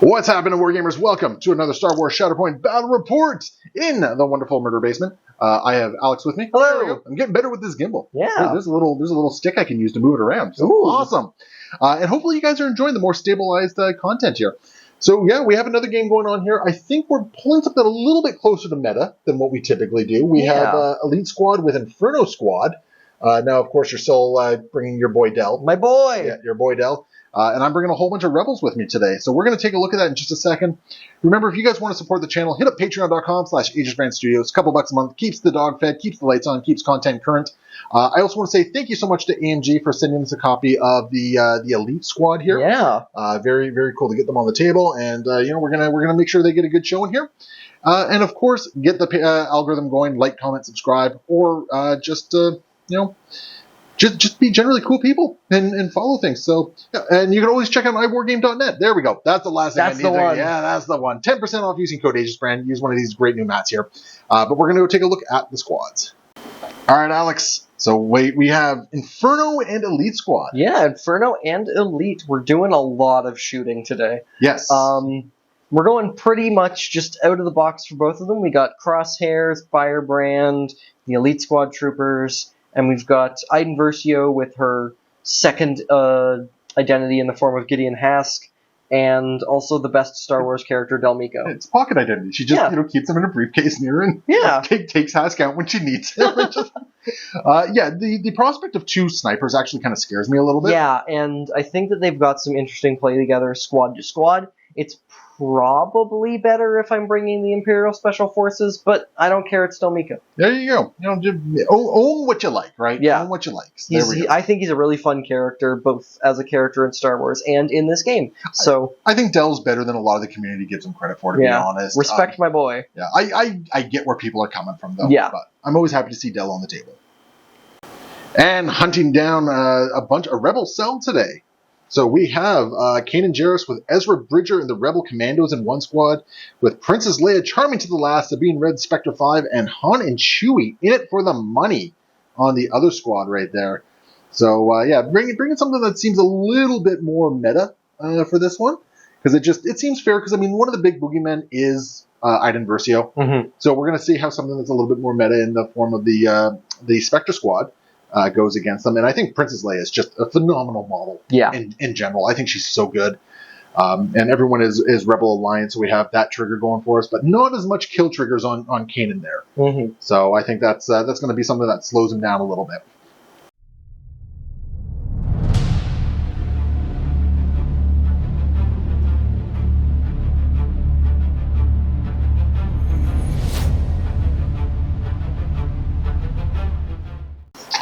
What's happening, Wargamers? Welcome to another Star Wars Shatterpoint Battle Report in the wonderful Murder Basement. I have Alex with me. Hello. I'm getting better with this gimbal. Yeah. There's a little stick I can use to move it around. So Ooh. awesome. And hopefully you guys are enjoying the more stabilized content here. So yeah, we have another game going on here. I think we're pulling something a little bit closer to meta than what we typically do. We have Elite Squad with Inferno Squad. Now, of course, you're still bringing your boy Dell. My boy. Yeah, your boy Dell. And I'm bringing a whole bunch of Rebels with me today. So we're going to take a look at that in just a second. Remember, if you guys want to support the channel, hit up patreon.com/AegisBrandStudios. A couple bucks a month. Keeps the dog fed, keeps the lights on, keeps content current. I also want to say thank you so much to AMG for sending us a copy of the Elite Squad here. Yeah. Very, very cool to get them on the table. And, we're gonna make sure they get a good showing here. And, of course, get the algorithm going. Like, comment, subscribe. Or just be generally cool people and follow things. So, yeah, and you can always check out iwargame.net. There we go. That's the last thing I need. That's the one. Yeah, that's the one. 10% off using code AegisBrand. Use one of these great new mats here. But we're going to go take a look at the squads. All right, Alex. So we have Inferno and Elite Squad. Yeah, Inferno and Elite. We're doing a lot of shooting today. Yes. We're going pretty much just out of the box for both of them. We got Crosshairs, Firebrand, the Elite Squad troopers. And we've got Iden Versio with her second identity in the form of Gideon Hask, and also the best Star Wars character, Dell Meeko. It's pocket identity. She just keeps him in a briefcase near her and takes Hask out when she needs him. The prospect of two snipers actually kind of scares me a little bit. Yeah, and I think that they've got some interesting play together, squad to squad. It's probably better if I'm bringing the Imperial Special Forces, but I don't care. It's still Meeko. There you go. Just own what you like, right? Yeah. Own what you like. I think he's a really fun character, both as a character in Star Wars and in this game. So I think Dell's better than a lot of the community gives him credit for, to be honest. Respect my boy. Yeah, I get where people are coming from, though. Yeah. But I'm always happy to see Dell on the table. And hunting down a bunch of Rebel cell today. So we have Kanan Jarrus with Ezra Bridger and the Rebel Commandos in one squad, with Princess Leia charming to the last, Sabine Ren, Spectre 5, and Han and Chewie in it for the money on the other squad right there. So bringing something that seems a little bit more meta for this one, because it seems fair. Because one of the big boogeymen is Iden Versio, so we're going to see how something that's a little bit more meta in the form of the Spectre squad goes against them. And I think Princess Leia is just a phenomenal model in general. I think she's so good. And everyone is Rebel Alliance, so we have that trigger going for us, but not as much kill triggers on Kanan there. So I think that's going to be something that slows him down a little bit.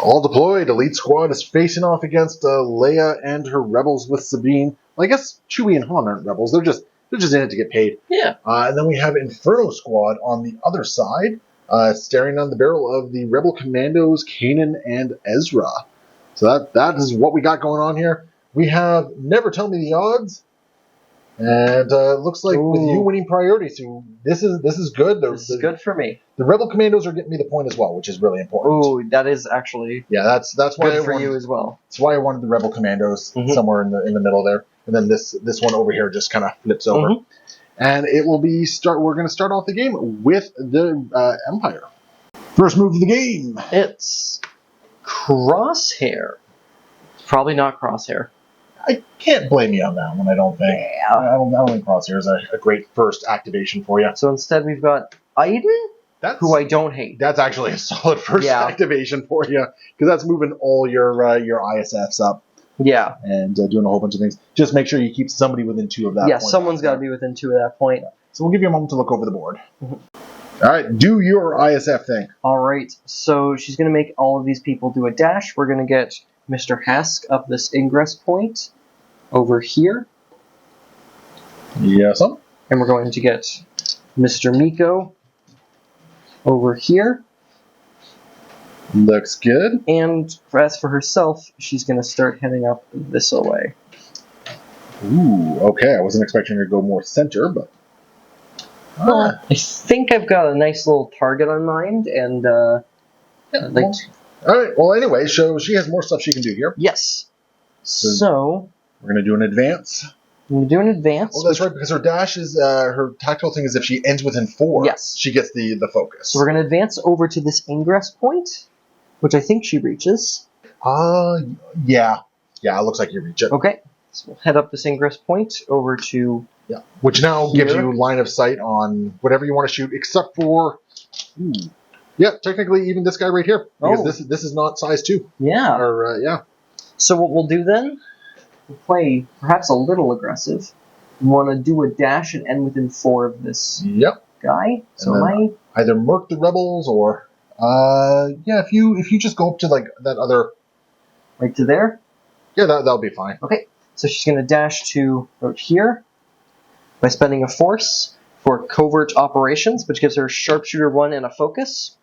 All deployed, Elite Squad is facing off against Leia and her Rebels with Sabine. Well, I guess Chewie and Han aren't Rebels. They're just in it to get paid. Yeah. And then we have Inferno Squad on the other side, staring down the barrel of the Rebel Commandos, Kanan and Ezra. So that is what we got going on here. We have Never Tell Me the Odds. And looks like with you winning priority, so this is good. This is good for me. The Rebel Commandos are getting me the point as well, which is really important. Ooh, that is actually that's why good for you as well. That's why I wanted the Rebel Commandos somewhere in the middle there, and then this one over here just kind of flips over, and it will be We're going to start off the game with the Empire. First move of the game. It's Crosshair. It's probably not Crosshair. I can't blame you on that one, I don't think. Yeah. I don't think Crosshair is a great first activation for you. So instead we've got Iden, who I don't hate. That's actually a solid first activation for you, because that's moving all your ISFs up. Yeah. And doing a whole bunch of things. Just make sure you keep somebody within 2 of that point. Yeah, someone's got to be within 2 of that point. So we'll give you a moment to look over the board. All right, do your ISF thing. All right, so she's going to make all of these people do a dash. We're going to get Mr. Hask up this ingress point over here. Yes, and we're going to get Mr. Meeko over here. Looks good. And as for herself, she's going to start heading up this way. Ooh, okay. I wasn't expecting her to go more center, but... Well, I think I've got a nice little target on mind, and I'd like to... Alright, well anyway, so she has more stuff she can do here. Yes. So... We're going to do an advance. I'm going to do an advance. Oh, that's right, because her dash is, her tactical thing is if she ends within 4, yes, she gets the focus. So we're going to advance over to this ingress point, which I think she reaches. Yeah. Yeah, it looks like you reach it. Okay, so we'll head up this ingress point over to... Yeah, which now here. gives you line of sight on whatever you want to shoot, except for... Yeah, technically even this guy right here, because this is not size 2. Yeah. Or, yeah. So what we'll do then, we'll play perhaps a little aggressive. We want to do a dash and end within 4 of this guy. So either murk the rebels or... yeah, if you just go up to, like, that other... Right to there? Yeah, that'll be fine. Okay, so she's going to dash to about here by spending a force for covert operations, which gives her sharpshooter 1 and a focus.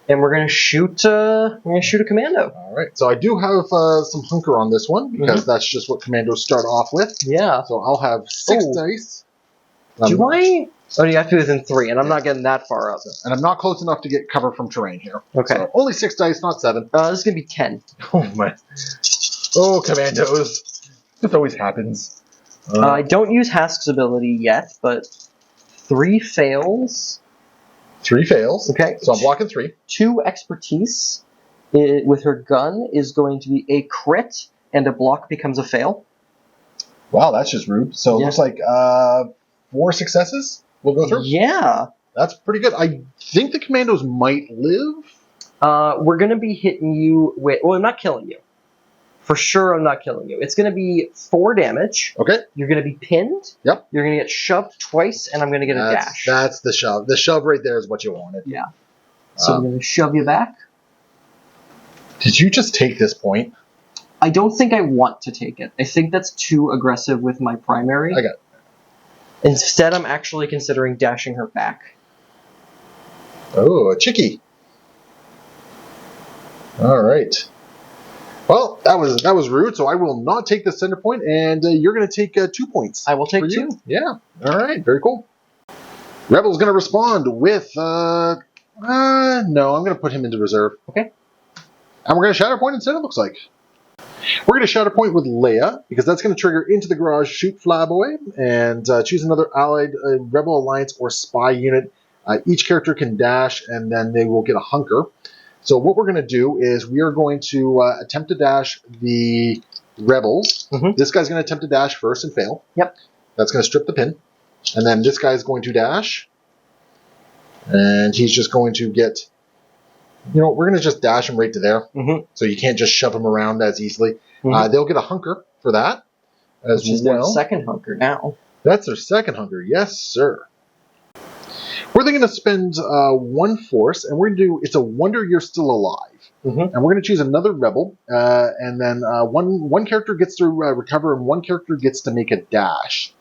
And we're going to shoot a commando. All right, so I do have some hunker on this one, because that's just what commandos start off with. Yeah. So I'll have 6 dice. Do I... Oh, you have to be within 3, and I'm not getting that far up. And I'm not close enough to get cover from terrain here. Okay. So only 6 dice, not 7. This is going to be 10. Oh, my. Oh, commandos. This always happens. I don't use Hask's ability yet, but 3 fails. 3 fails. Okay. So I'm blocking 3. 2 expertise with her gun is going to be a crit, and a block becomes a fail. Wow, that's just rude. So it looks like 4 successes will go through? Yeah. That's pretty good. I think the commandos might live. We're going to be hitting you with... Well, I'm not killing you. For sure I'm not killing you. It's going to be 4 damage. Okay. You're going to be pinned. Yep. You're going to get shoved twice, and I'm going to get a dash. That's the shove. The shove right there is what you wanted. Yeah. So I'm going to shove you back. Did you just take this point? I don't think I want to take it. I think that's too aggressive with my primary. I got it. Instead, I'm actually considering dashing her back. Oh, a chickie. All right. Well, that was rude, so I will not take the center point, and you're going to take 2 points. I will take 2. Yeah. All right. Very cool. Rebel's going to respond with... no, I'm going to put him into reserve. Okay. And we're going to Shatterpoint instead, it looks like. We're going to Shatterpoint with Leia, because that's going to trigger into the garage, shoot Flyboy, and choose another allied Rebel Alliance or spy unit. Each character can dash, and then they will get a hunker. So what we're going to do is we are going to attempt to dash the Rebels. This guy's going to attempt to dash first and fail. Yep. That's going to strip the pin. And then this guy's going to dash. And he's just going to get... You know, we're going to just dash him right to there. So you can't just shove him around as easily. They'll get a hunker for that as Which is well. their second hunker now. That's their second hunker. Yes, sir. We're then going to spend 1 force, and we're going to do, it's a wonder you're still alive. And we're going to choose another rebel, and then one character gets to recover, and 1 character gets to make a dash.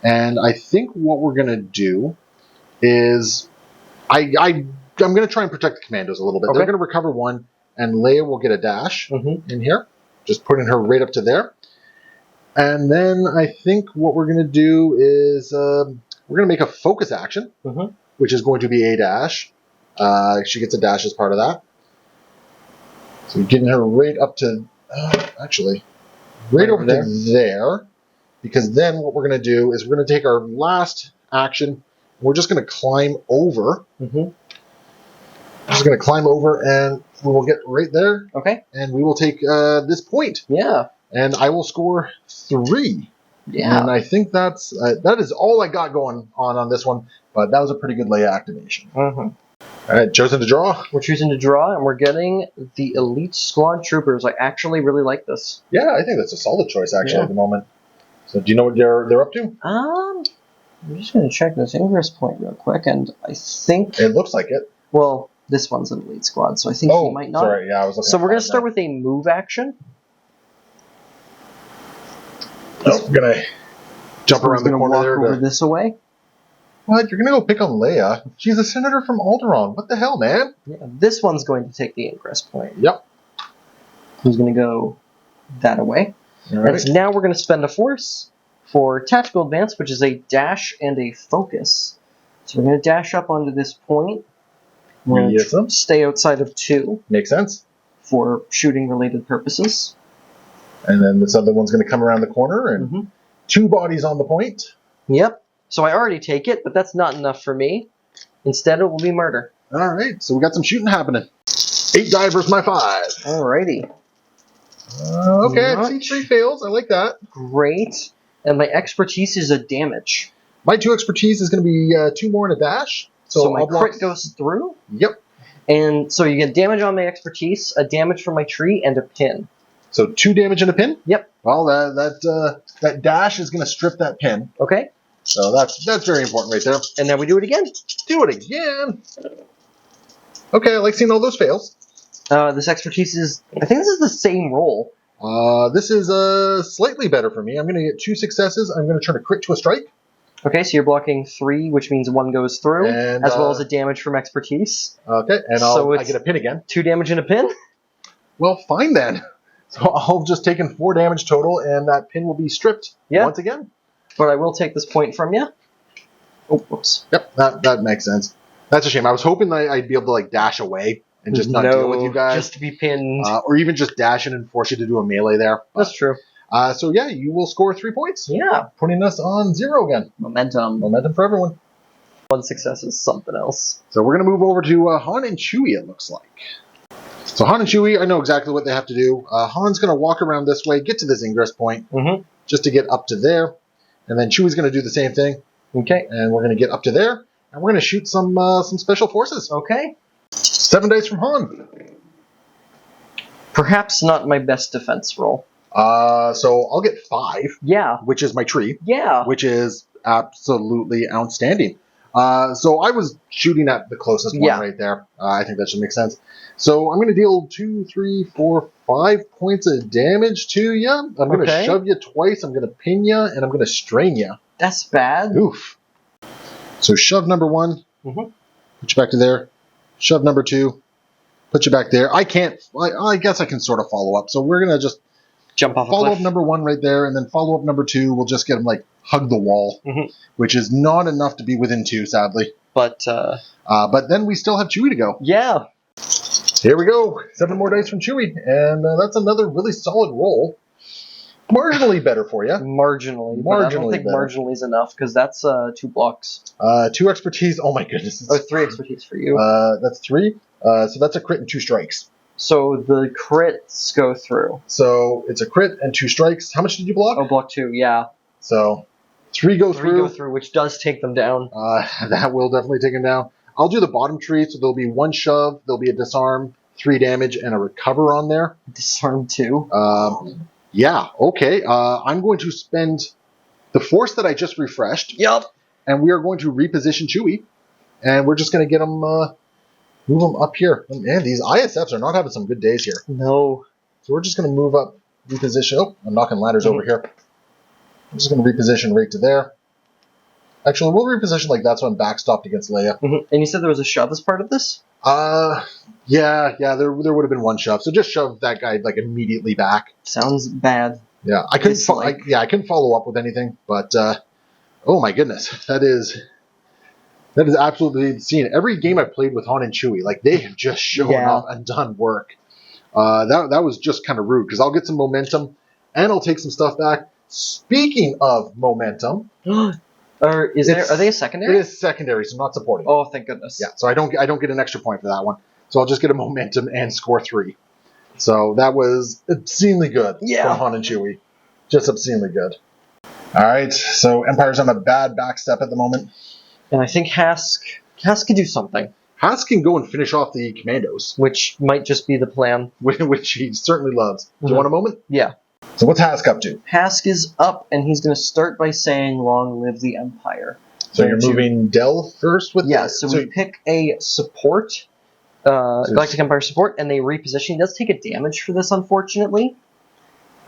And I think what we're going to do is, I'm going to try and protect the commandos a little bit. They're going to recover 1, and Leia will get a dash in here. Just putting her right up to there. And then I think what we're going to do is we're going to make a focus action, which is going to be a dash. She gets a dash as part of that. So getting her right up to, actually, right over to there. Because then what we're going to do is we're going to take our last action. We're just going to climb over. Just going to climb over, and we will get right there. Okay. And we will take this point. Yeah. And I will score 3. Yeah. And I think that is all I got going on this one. But that was a pretty good Leia activation. All right, chosen to draw. We're choosing to draw, and we're getting the Elite Squad Troopers. I actually really like this. Yeah, I think that's a solid choice, actually, at the moment. So do you know what they're up to? I'm just going to check this ingress point real quick, and I think... It looks like it. Well... This one's an Elite Squad, so I think he might not. Sorry, yeah, I was looking. So we're going to start with a move action. We're going to jump around the corner there. Over this way. What? You're gonna go pick on Leia? She's a senator from Alderaan. What the hell, man? Yeah, this one's going to take the Ingress point. Yep. Who's going to go that away? Alright. And so now we're going to spend a force for Tactical Advance, which is a dash and a focus. So we're going to dash up onto this point. We're going Yes, sir. to stay outside of 2 Makes sense. for shooting-related purposes. And then this other one's gonna come around the corner, and 2 bodies on the point. Yep. So I already take it, but that's not enough for me. Instead, it will be murder. Alright, so we got some shooting happening. 8 die versus my 5. Alrighty. Okay, Not- C3 fails. I like that. Great. And my expertise is a damage. My 2 expertise is going to be 2 more in a dash. So my I'll block- crit goes through. Yep. And so you get damage on my expertise, a damage from my tree, and a pin. So 2 damage and a pin. Yep. Well, that dash is going to strip that pin. Okay. So that's very important right there. And then we do it again. Do it again. Okay, I like seeing all those fails. This expertise is... I think this is the same roll. This is slightly better for me. I'm going to get 2 successes. I'm going to turn a crit to a strike. Okay, so you're blocking 3, which means 1 goes through, And, as well as a damage from expertise. Okay, and So I it's- get a pin again. 2 damage and a pin? Well, fine then. So I'll just take in 4 damage total, and that pin will be stripped once again. But I will take this point from you. Oh, whoops. Yep, that makes sense. That's a shame. I was hoping that I'd be able to like dash away and just not deal with you guys, just to be pinned. or even just dash in and force you to do a melee there. That's true. So yeah, you will score 3 points, Yeah. putting us on 0 again. Momentum. Momentum for everyone. 1 success is something else. So we're gonna move over to Han and Chewie. It looks like. So Han and Chewie, I know exactly what they have to do. Han's gonna walk around this way, get to this ingress point, just to get up to there, and then Chewie's gonna do the same thing. Okay. And we're gonna get up to there, and we're gonna shoot some special forces. Okay. 7 dice from Han. Perhaps not my best defense roll. So I'll get 5, Yeah. which is my tree, Yeah. which is absolutely outstanding. So I was shooting at the closest one right there. I think that should make sense. So I'm going to deal 2, 3, 4, 5 points of damage to you. I'm going to shove you twice. I'm going to pin you, and I'm going to strain you. That's bad. Oof. So shove number 1. Put you back to there. Shove number 2. Put you back there. I can't. I guess I can sort of follow up. So we're going to just jump off a follow cliff. up number 1 right there, and then follow up number 2. We'll just get him like hug the wall, which is not enough to be within 2, sadly. But then we still have Chewie to go. yeah. Here we go. 7 more dice from Chewie, and that's another really solid roll. Marginally better for you. Marginally. But I don't Marginally think better. marginally is enough, because that's 2 blocks. 2 expertise. Oh my goodness. Or 3 expertise for you. That's 3. So that's a crit and 2 strikes. So the crits go through. So it's a crit and 2 strikes. How much did you block? Oh, block 2, yeah. So 3 go 3 through. go through, which does take them down. That will definitely take him down. I'll do the bottom tree, so there'll be 1 shove, there'll be a disarm, 3 damage, and a recover on there. Disarm 2. Yeah, okay. I'm going to spend the force that I just refreshed. Yep. And we are going to reposition Chewie. And we're just going to get him, move him up here. And man, these ISFs are not having some good days here. No. So we're just going to move up, reposition. Oh, I'm knocking ladders over here. I'm just going to reposition right to there. Actually, we'll reposition like that so I'm backstopped against Leia. And you said there was a shove as part of this? Yeah, there would have been 1 shove. So just shove that guy like immediately back. Sounds bad. Yeah, I couldn't. I couldn't follow up with anything. But oh my goodness, that is absolutely insane. Every game I've played with Han and Chewie, like they have just shown up and done work. That was just kind of rude because I'll get some momentum and I'll take some stuff back. Speaking of momentum. Are they a secondary? It is secondary, so not supporting. Oh, thank goodness. Yeah, so I don't get an extra point for that one. So I'll just get a momentum and score 3. So that was obscenely good from Han and Chewie. Just obscenely good. All right, so Empire's on a bad backstep at the moment. And I think Hask can do something. Hask can go and finish off the Commandos. Which might just be the plan. Which he certainly loves. Do you want a moment? Yeah. So what's Hask up to? Hask is up, and he's going to start by saying, "Long live the Empire." So you're moving Dell first with so we pick a support, Galactic Empire support, and they reposition. He does take a damage for this, unfortunately.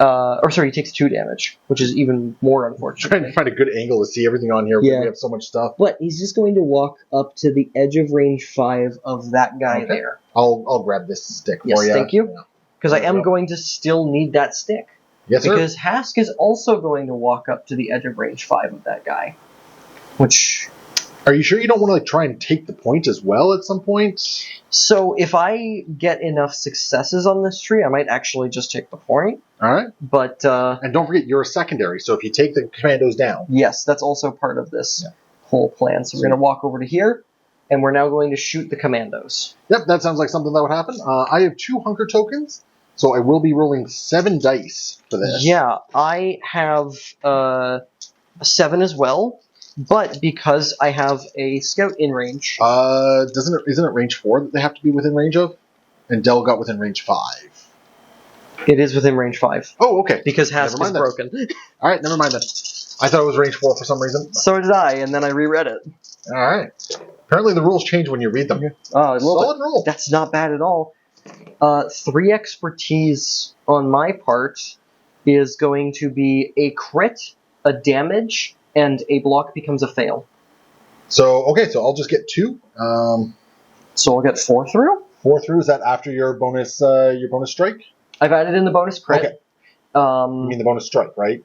He takes 2 damage, which is even more unfortunate. Trying to find a good angle to see everything on here because we have so much stuff. But he's just going to walk up to the edge of range 5 of that guy there. I'll grab this stick for you. Yes, thank you. Because I am going to still need that stick. Yes, sir. Because Hask is also going to walk up to the edge of range 5 of that guy. Which... Are you sure you don't want to try and take the point as well at some point? So if I get enough successes on this tree, I might actually just take the point. All right. But and don't forget, you're a secondary, so if you take the Commandos down... Yes, that's also part of this whole plan. So we're going to walk over to here, and we're now going to shoot the Commandos. Yep, that sounds like something that would happen. I have 2 hunker tokens, so I will be rolling 7 dice for this. Yeah, I have 7 as well. But because I have a scout in range... isn't it range 4 that they have to be within range of? And Dell got within range 5. It is within range 5. Oh, okay. Because Hask is broken. Alright, never mind then. I thought it was range 4 for some reason. So did I, and then I reread it. Alright. Apparently the rules change when you read them. Solid roll. That's not bad at all. 3 expertise on my part is going to be a crit, a damage... and a block becomes a fail. So, okay, so I'll just get 2. So I'll get 4 through? 4 through, is that after your bonus strike? I've added in the bonus crit. Okay. You mean the bonus strike, right?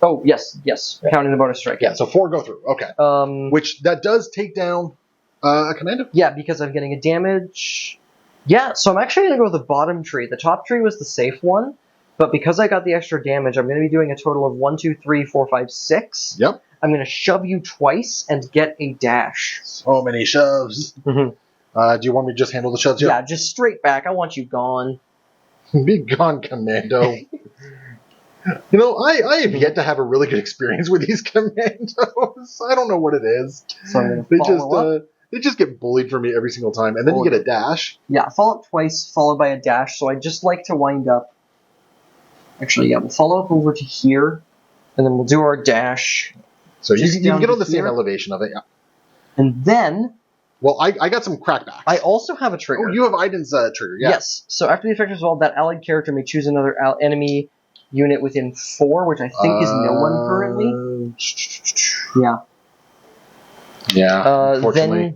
Oh, yes, yeah. Counting the bonus strike. Yeah, so 4 go through, okay. Which, that does take down a Commando? Yeah, because I'm getting a damage... Yeah, so I'm actually going to go with the bottom tree. The top tree was the safe one. But because I got the extra damage, I'm going to be doing a total of 1, 2, 3, 4, 5, 6. Yep. I'm going to shove you twice and get a dash. So many shoves. Mm-hmm. Do you want me to just handle the shoves here? Yeah, just straight back. I want you gone. Be gone, Commando. You know, I have yet to have a really good experience with these Commandos. I don't know what it is. So I'm going to follow up. They just get bullied for me every single time. And then you get a dash. Yeah, follow up twice, followed by a dash. So I just like to wind up. Actually, yeah, we'll follow up over to here, and then we'll do our dash. So you can get on the same elevation of it, yeah. And then... Well, I got some crackbacks. I also have a trigger. Oh, you have Aiden's trigger, yeah. Yes. So after the effect is resolved, that allied character may choose another enemy unit within 4, which I think is no one currently. Yeah. Yeah, unfortunately.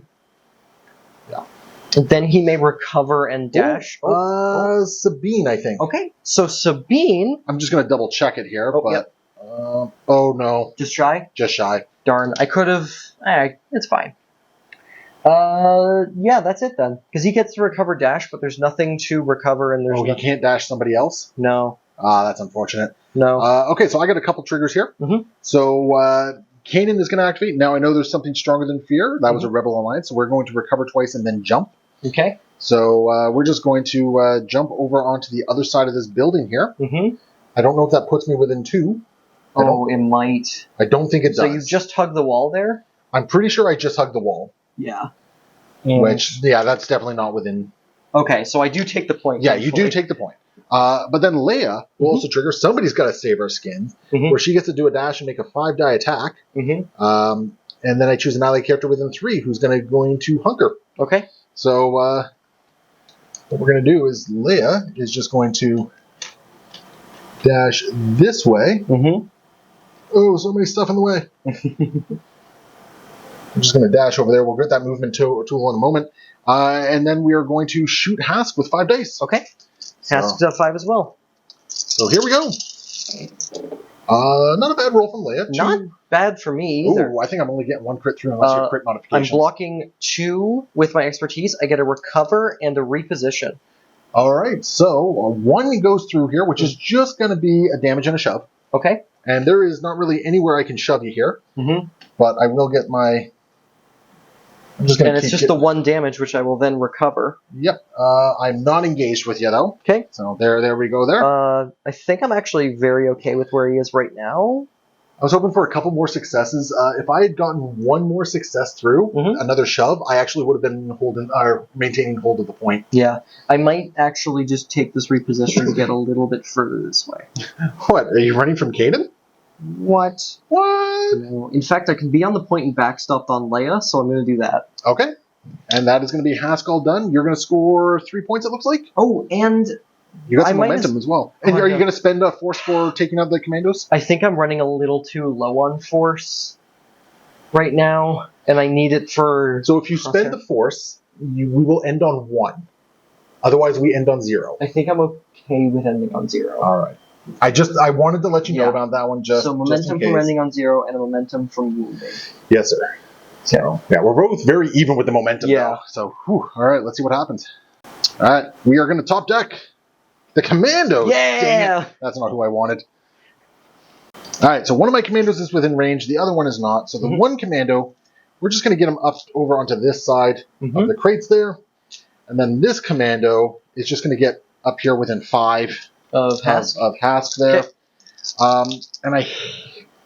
Then he may recover and dash. Sabine, I think. Okay, so Sabine... I'm just going to double check it here, but... Yep. Oh, no. Just shy? Just shy. Darn, I could have... it's fine. Yeah, that's it then. Because he gets to recover dash, but there's nothing to recover, and there's... Oh, he can't dash somebody else? No. That's unfortunate. No. Okay, so I got a couple triggers here. Mm-hmm. So, Kanan is going to activate. Now, I know there's something stronger than fear. That was a Rebel Alliance, so we're going to recover twice and then jump. Okay. So we're just going to jump over onto the other side of this building here. Mm-hmm. I don't know if that puts me within 2. Oh, it might. I don't think it does. So you just hugged the wall there? I'm pretty sure I just hugged the wall. Yeah. Which, yeah, that's definitely not within... Okay, so I do take the point. Yeah, you do take the point. But then Leia will also trigger. Somebody's got to save our skin, where she gets to do a dash and make a 5-die attack. Mm-hmm. And then I choose an ally character within 3 who's going to hunker. Okay. So what we're going to do is Leia is just going to dash this way. Mm-hmm. Oh, so many stuff in the way. I'm just going to dash over there. We'll get that movement tool in a moment. And then we are going to shoot Hask with 5 dice. Okay. Hask's at 5 as well. So here we go. Not a bad roll from Leia. Not bad for me either. Ooh, I think I'm only getting 1 crit through unless you crit modifications. I'm blocking 2 with my expertise. I get a recover and a reposition. All right, so 1 goes through here, which is just going to be a damage and a shove. Okay. And there is not really anywhere I can shove you here. Mm-hmm. But I will get my... I'm just going to. And it's just the 1 damage, which I will then recover. Yep. I'm not engaged with you, though. Okay. So there we go there. I think I'm actually very okay with where he is right now. I was hoping for a couple more successes. If I had gotten 1 more success through, another shove, I actually would have been maintaining hold of the point. Yeah. I might actually just take this reposition to get a little bit further this way. What? Are you running from Kanan? What? What? No. In fact, I can be on the point and backstopped on Leia, so I'm going to do that. Okay. And that is going to be Hask all done. You're going to score 3 points, it looks like? Oh, and You got some might momentum as well. And are you going to spend a force for taking out the Commandos? I think I'm running a little too low on force right now, and I need it for... So if you spend the force, we will end on 1. Otherwise, we end on 0. I think I'm okay with ending on 0. All right. I wanted to let you know about that one just So momentum just in case. from ending on 0 and a momentum from wounding. Yes, sir. So, yeah, we're both very even with the momentum. Yeah. Though. So, whew, all right, let's see what happens. All right, we are going to top deck the Commandos. Yeah! Dang it. That's not who I wanted. All right, so one of my Commandos is within range. The other one is not. So the one Commando, we're just going to get him up over onto this side of the crates there. And then this Commando is just going to get up here within 5 of Hask there. Okay. And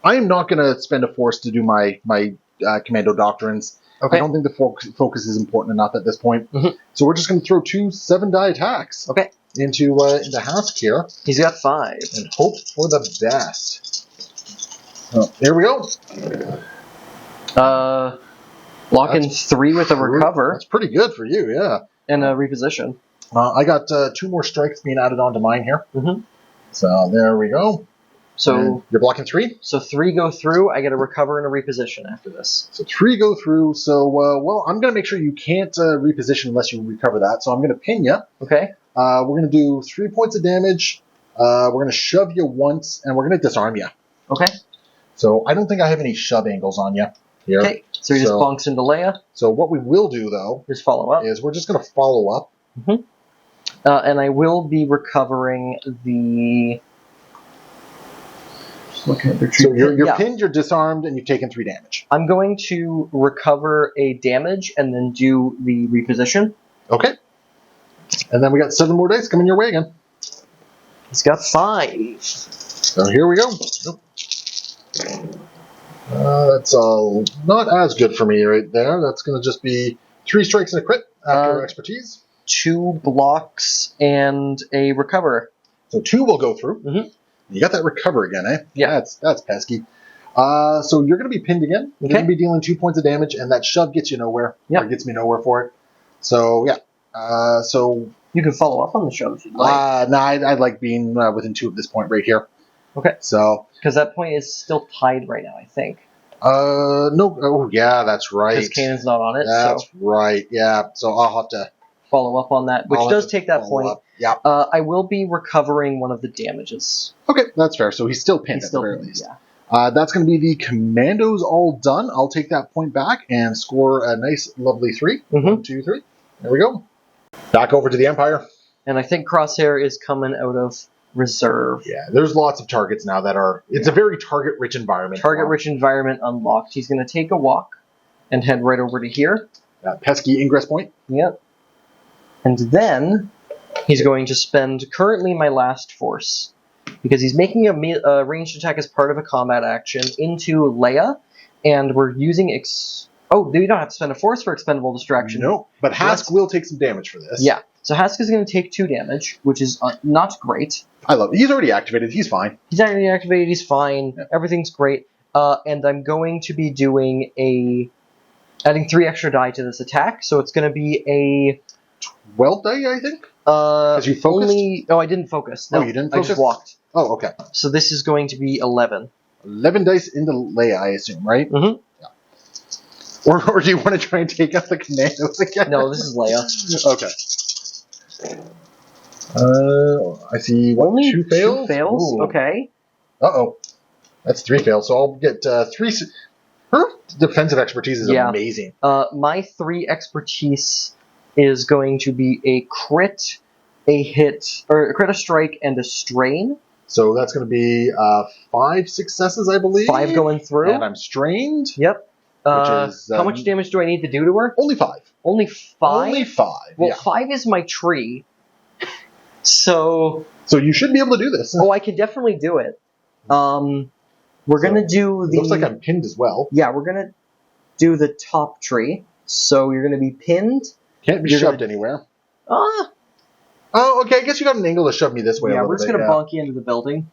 I am not going to spend a force to do my Commando doctrines. Okay. I don't think the focus is important enough at this point. So we're just going to throw 2 7-die attacks into Hask here. He's got 5. And hope for the best. So, here we go. Lock in 3 with a recover. That's pretty good for you, yeah. And a reposition. I got 2 more strikes being added onto mine here. So there we go. So and you're blocking 3? So 3 go through. I get a recover and a reposition after this. So 3 go through. So, well, I'm going to make sure you can't reposition unless you recover that. So I'm going to pin you. Okay. We're going to do 3 points of damage. We're going to shove you once, and we're going to disarm you. Okay. So I don't think I have any shove angles on you here. Okay. So he just bonks into Leia. So what we will do, though, is follow up. Is we're just going to follow up. And I will be recovering the... Okay. So you're pinned, you're disarmed, and you've taken 3 damage. I'm going to recover a damage and then do the reposition. Okay. And then we got 7 more dice coming your way again. He's got 5. So here we go. That's not as good for me right there. That's going to just be 3 strikes and a crit after expertise. 2 blocks and a recover. So 2 will go through. You got that recover again, eh? Yeah. That's pesky. So you're going to be pinned again. You're going to be dealing 2 points of damage, and that shove gets you nowhere. Yeah. Or gets me nowhere for it. So, yeah. So you can follow up on the shove if you'd like. No, I like being within 2 of this point right here. Okay. So because that point is still tied right now, I think. No. Oh, yeah, that's right. Because Kanan's not on it. That's right. Yeah. So I'll have to follow up on that, which does take that point. Yeah. I will be recovering one of the damages. Okay, that's fair. So he's still pinned at the very least. Yeah. That's going to be the Commandos all done. I'll take that point back and score a nice, lovely 3. 1, 2, 3. There we go. Back over to the Empire. And I think Crosshair is coming out of reserve. Yeah, there's lots of targets now that are... It's a very target-rich environment. Target-rich environment unlocked. He's going to take a walk and head right over to here. That pesky ingress point. Yep. And then he's going to spend currently my last force, because he's making a ranged attack as part of a combat action into Leia, and we're using... Oh, you don't have to spend a force for expendable distraction. No, but Hask will take some damage for this. Yeah. So Hask is going to take 2 damage, which is not great. I love it. He's already activated. He's fine. He's already activated. He's fine. Yeah. Everything's great. And I'm going to be doing adding 3 extra die to this attack. So it's going to be a 12 die, I think. Because you focused. Oh, I didn't focus. No, you didn't focus? I just walked. Oh, okay. So this is going to be 11. 11 dice into Leia, I assume, right? Mm-hmm. Yeah. Or do you want to try and take out the Commandos again? No, this is Leia. Okay. I see only 2 fails? 2 fails? Ooh. Okay. Uh-oh. That's 3 fails, so I'll get 3... Her defensive expertise is amazing. My 3 expertise is going to be a crit, a hit, or a crit, a strike, and a strain. So that's going to be 5 successes, I believe. 5 going through. And I'm strained. Yep. Which is, how much damage do I need to do to her? Only 5. Only 5? Only 5, Well, 5 is my tree. So you should be able to do this. Oh, I can definitely do it. We're going to do the... Looks like I'm pinned as well. Yeah, we're going to do the top tree. So you're going to be pinned. Can't be shoved anywhere. Oh, okay. I guess you got an angle to shove me this way. Yeah, we're just going to bonk you into the building.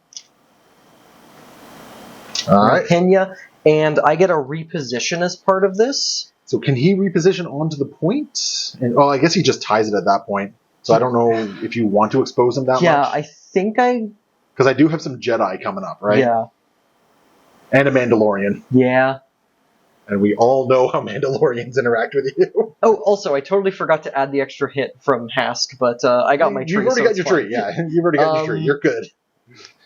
All right. Pin you, and I get a reposition as part of this. So can he reposition onto the point? And I guess he just ties it at that point. So I don't know if you want to expose him that much. Yeah, I think Because I do have some Jedi coming up, right? Yeah. And a Mandalorian. Yeah. And we all know how Mandalorians interact with you. Oh, also, I totally forgot to add the extra hit from Hask, but I got my tree. You've already so got it's your fine. tree, yeah. You've already got your tree. You're good.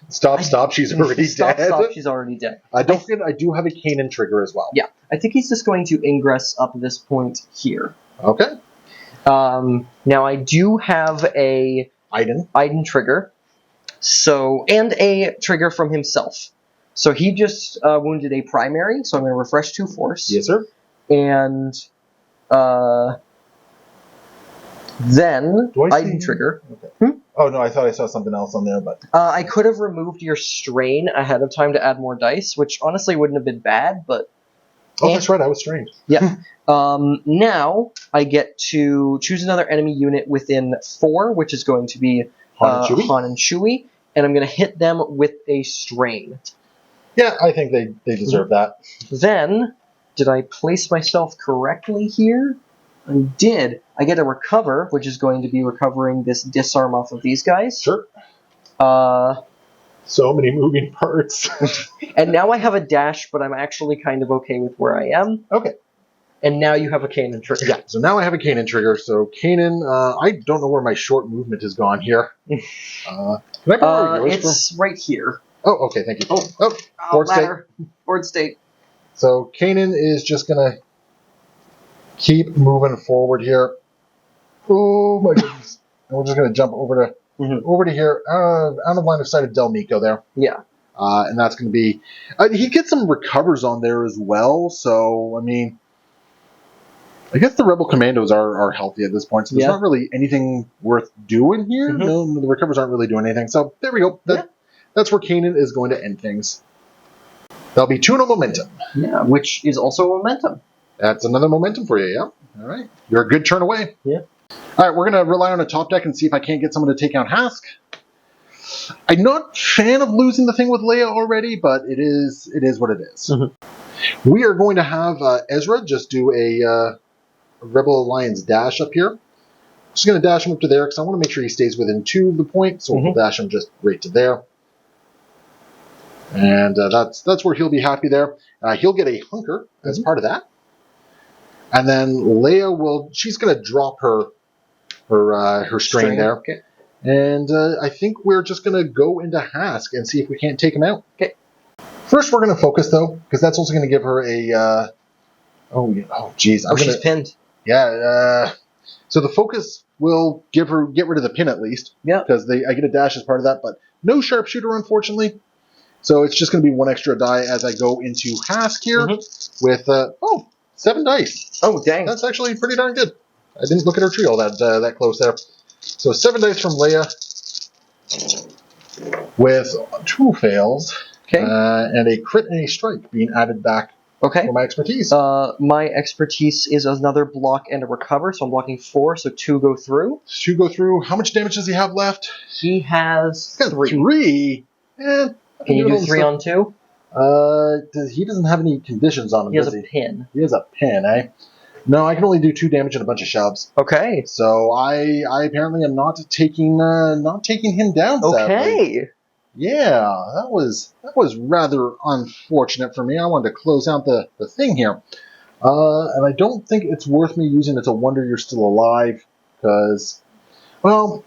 Stop, she's already dead. Stop, she's already dead. Don't forget, I do have a Kanan trigger as well. Yeah, I think he's just going to ingress up this point here. Okay. Now, I do have a Iden trigger, and a trigger from himself. So he just wounded a primary, so I'm going to refresh 2 force. Yes, sir. And then Iden trigger. Okay. Oh, no, I thought I saw something else on there, but... I could have removed your strain ahead of time to add more dice, which honestly wouldn't have been bad, but... Oh, that's right, I was strained. Yeah. Now, I get to choose another enemy unit within 4, which is going to be Han and Chewie, and I'm going to hit them with a strain. Yeah, I think they deserve that. Then, did I place myself correctly here? I did. I get a recover, which is going to be recovering this disarm off of these guys. Sure. So many moving parts. And now I have a dash, but I'm actually kind of okay with where I am. Okay. And now you have a Kanan trigger. Yeah, so now I have a Kanan trigger. So Kanan, I don't know where my short movement has gone here. Can I borrow yours? It's right here. Oh, okay, thank you. Forward state. Forward state. So Kanan is just going to keep moving forward here. Oh my goodness. And we're just going to jump over to here, out of line of sight of Dell Meeko there. Yeah. And that's going to be... he gets some recovers on there as well, so, I mean... I guess the Rebel Commandos are healthy at this point, so there's not really anything worth doing here. No, the recovers aren't really doing anything. So, there we go. That's where Kanan is going to end things. That'll be 2 momentum. Yeah, which is also momentum. That's another momentum for you, yeah? All right. You're a good turn away. Yeah. All right, we're going to rely on a top deck and see if I can't get someone to take out Hask. I'm not a fan of losing the thing with Leia already, but it is what it is. We are going to have Ezra just do a Rebel Alliance dash up here. Just going to dash him up to there because I want to make sure he stays within 2 of the point, so we'll dash him just right to there. And that's where he'll be happy there. He'll get a hunker as part of that. And then Leia she's going to drop her strain there. Okay. And I think we're just going to go into Hask and see if we can't take him out. Okay. First, we're going to focus, though, because that's also going to give her a... geez. She's pinned. Yeah. So the focus will get rid of the pin, at least. Yeah. Because I get a dash as part of that, but no sharpshooter, unfortunately. So it's just going to be 1 extra die as I go into Hask here with... 7 dice. Oh, dang. That's actually pretty darn good. I didn't look at her tree all that close there. So 7 dice from Leia with 2 fails. Okay. And a crit and a strike being added back for my expertise. My expertise is another block and a recover, so I'm blocking 4, so 2 go through. 2 go through. How much damage does he have left? He has 3. 3? Can you do 3 on 2? He doesn't have any conditions on him, He has a pin. He has a pin, eh? No, I can only do 2 damage and a bunch of shoves. Okay. So I apparently am not taking him down. Okay. Sadly. Yeah, that was rather unfortunate for me. I wanted to close out the thing here, and I don't think it's worth me using It's a Wonder You're Still Alive, because, well,